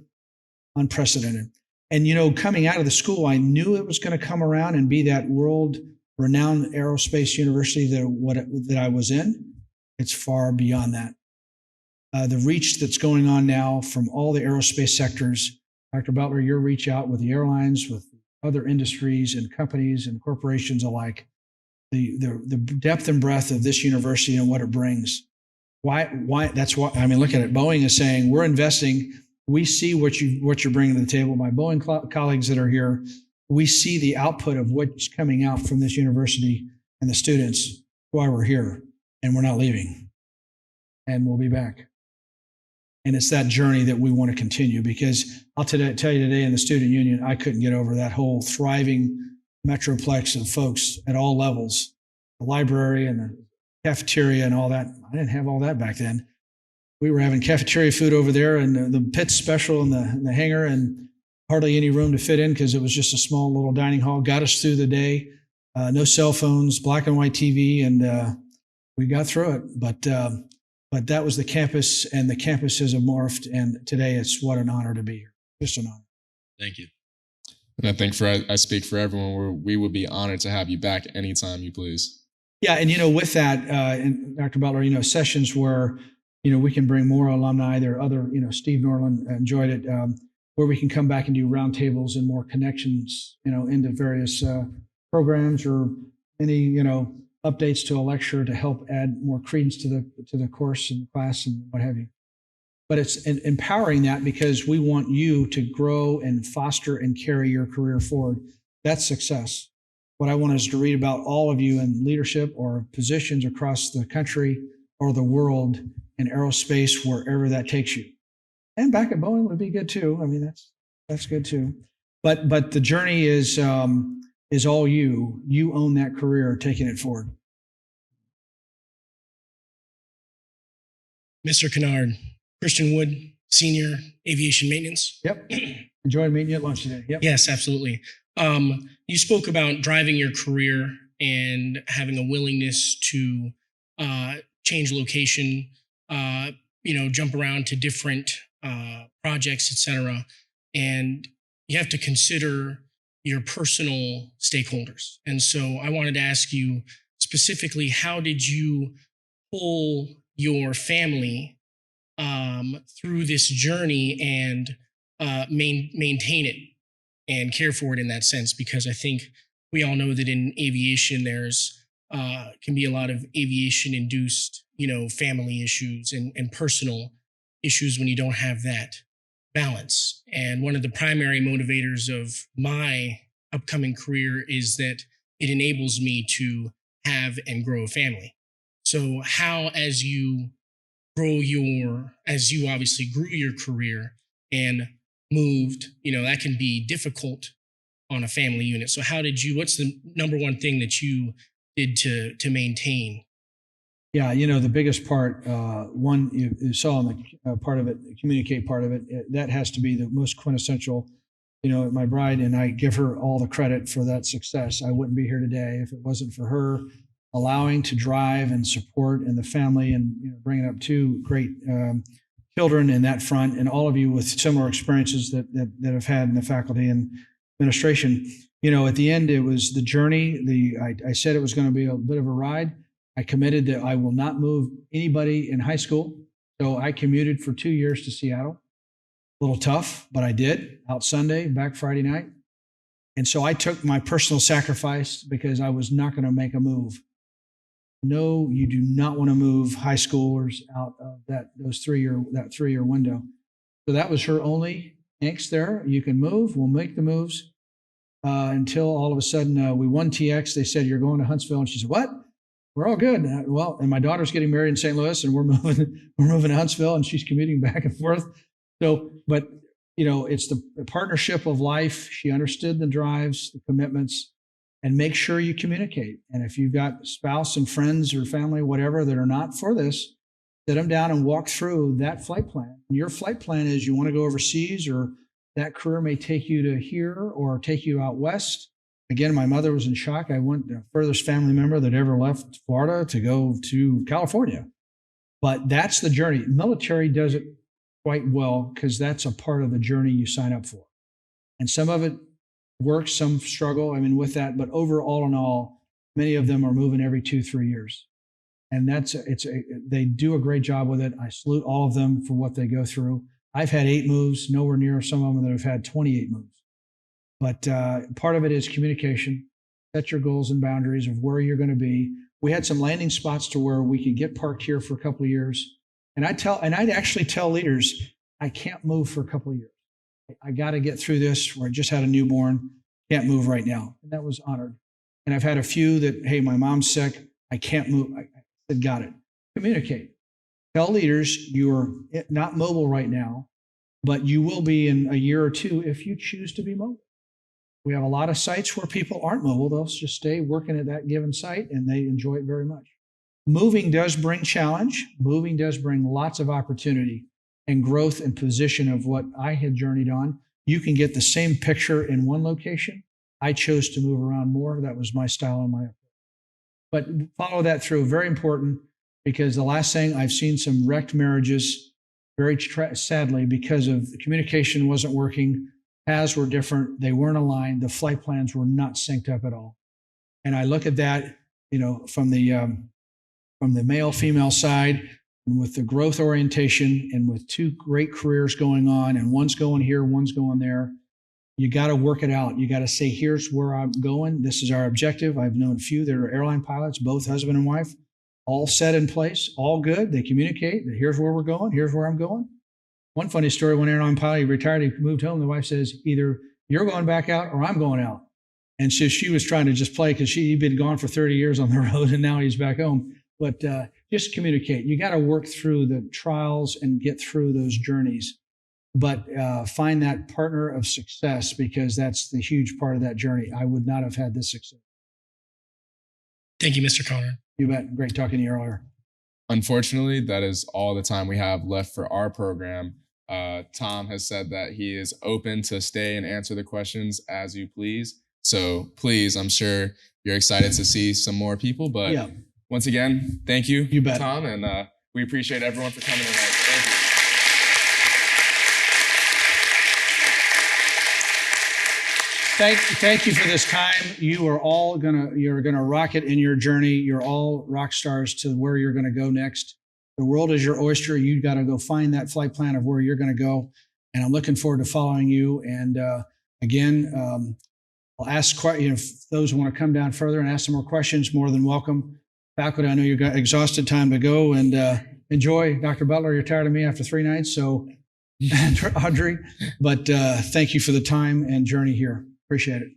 unprecedented. And, you know, coming out of the school, I knew it was going to come around and be that world-renowned aerospace university that I was in. It's far beyond that. The reach that's going on now from all the aerospace sectors, Dr. Butler, your reach out with the airlines, with other industries and companies and corporations alike, the depth and breadth of this university and what it brings. Why? That's why, I mean, look at it. Boeing is saying, we're investing. We see what you're bringing to the table. My Boeing colleagues that are here, we see the output of what's coming out from this university and the students. Why we're here, and we're not leaving, and we'll be back. And it's that journey that we want to continue, because I'll tell you today in the student union, I couldn't get over that whole thriving metroplex of folks at all levels, the library and the cafeteria and all that. I didn't have all that back then. We were having cafeteria food over there, and the pit special in the hangar, and hardly any room to fit in because it was just a small little dining hall. Got us through the day. No cell phones, black and white TV, and we got through it. But that was the campus, and the campus has morphed. And today, it's what an honor to be here. Just an honor. Thank you. And I think I speak for everyone, we would be honored to have you back anytime you please. Yeah, and you know, with that, and Dr. Butler, you know, sessions where, you know, we can bring more alumni. There are other, you know, Steve Norland enjoyed it, where we can come back and do roundtables and more connections, you know, into various programs, or any, you know, updates to a lecture to help add more credence to the course and class and what have you. But it's empowering that, because we want you to grow and foster and carry your career forward. That's success. What I want is to read about all of you in leadership or positions across the country or the world in aerospace, wherever that takes you. And back at Boeing would be good too. I mean, that's good too. But the journey is all you. You own that career, taking it forward. Mr. Conard, Christian Wood, Senior Aviation Maintenance. Yep. Enjoyed meeting you at lunch today. Yep. Yes, absolutely. You spoke about driving your career and having a willingness to change location, you know, jump around to different projects, etc. And you have to consider your personal stakeholders. And so I wanted to ask you specifically, how did you pull your family through this journey and maintain it and care for it in that sense? Because I think we all know that in aviation, there's can be a lot of aviation-induced, you know, family issues and personal issues when you don't have that balance. And one of the primary motivators of my upcoming career is that it enables me to have and grow a family. So how, as you obviously grew your career and moved, you know, that can be difficult on a family unit. So what's the number one thing that you did to maintain? Yeah, you know, the biggest part, one you saw in the part of it, communicate part of it, that has to be the most quintessential. You know, my bride, and I give her all the credit for that success. I wouldn't be here today if it wasn't for her allowing to drive and support, and the family, and, you know, bringing up two great children in that front, and all of you with similar experiences that have had in the faculty and administration. You know, at the end, it was the journey. I said it was going to be a bit of a ride. I committed that I will not move anybody in high school. So I commuted for 2 years to Seattle. little tough, but I did. Out Sunday, back Friday night. And so I took my personal sacrifice because I was not going to make a move. No, you do not want to move high schoolers out of that 3-year window. So that was her only angst there. You can move. We'll make the moves. Until all of a sudden we won TX. They said, you're going to Huntsville. And she said, what? We're all good. Well, and my daughter's getting married in St. Louis, and we're moving to Huntsville, and she's commuting back and forth. So, but it's the partnership of life. She understood the drives, the commitments, and make sure you communicate. And if you've got spouse and friends or family, whatever, that are not for this, sit them down and walk through that flight plan. And your flight plan is you want to go overseas, or that career may take you to here or take you out west. Again, my mother was in shock. I went the furthest family member that ever left Florida to go to California. But that's the journey. Military does it quite well because that's a part of the journey you sign up for. And some of it works, some struggle, with that. But overall in all, many of them are moving every 2-3 years. And they do a great job with it. I salute all of them for what they go through. I've had 8 moves, nowhere near some of them that have had 28 moves. But part of it is communication. Set your goals and boundaries of where you're going to be. We had some landing spots to where we could get parked here for a couple of years. And I'd actually tell leaders, I can't move for a couple of years. I got to get through this, where I just had a newborn, can't move right now. And that was honored. And I've had a few that, hey, my mom's sick, I can't move. I said, got it. Communicate. Tell leaders you're not mobile right now, but you will be in a year or 2 if you choose to be mobile. We have a lot of sites where people aren't mobile. They'll just stay working at that given site, and they enjoy it very much. Moving does bring challenge. Moving does bring lots of opportunity and growth and position of what I had journeyed on. You can get the same picture in one location. I chose to move around more. That was my style and my approach. But follow that through. Very important, because the last thing, I've seen some wrecked marriages, very sadly, because of the communication wasn't working. Paths were different. They weren't aligned. The flight plans were not synced up at all. And I look at that, from the male-female side, and with the growth orientation, and with 2 great careers going on, and one's going here, one's going there. You got to work it out. You got to say, here's where I'm going. This is our objective. I've known a few that are airline pilots, both husband and wife, all set in place, all good. They communicate. Here's where we're going. Here's where I'm going. One funny story, one airline pilot, he retired, he moved home. The wife says, either you're going back out or I'm going out. And so she was trying to just play, because he'd been gone for 30 years on the road, and now he's back home. But just communicate. You got to work through the trials and get through those journeys. But find that partner of success, because that's the huge part of that journey. I would not have had this success. Thank you, Mr. Conard. You bet. Great talking to you earlier. Unfortunately, that is all the time we have left for our program. Tom has said that he is open to stay and answer the questions as you please. So please, I'm sure you're excited to see some more people. But yeah. Once again, thank you, you bet. Tom. And we appreciate everyone for coming tonight. Thank you. Thank you for this time. You're gonna rock it in your journey. You're all rock stars to where you're gonna go next. The world is your oyster. You got to go find that flight plan of where you're going to go. And I'm looking forward to following you. And again, I'll ask if those who want to come down further and ask some more questions, more than welcome. Faculty, I know you've got exhausted time to go, and enjoy. Dr. Butler, you're tired of me after 3 nights, so Audrey. But thank you for the time and journey here. Appreciate it.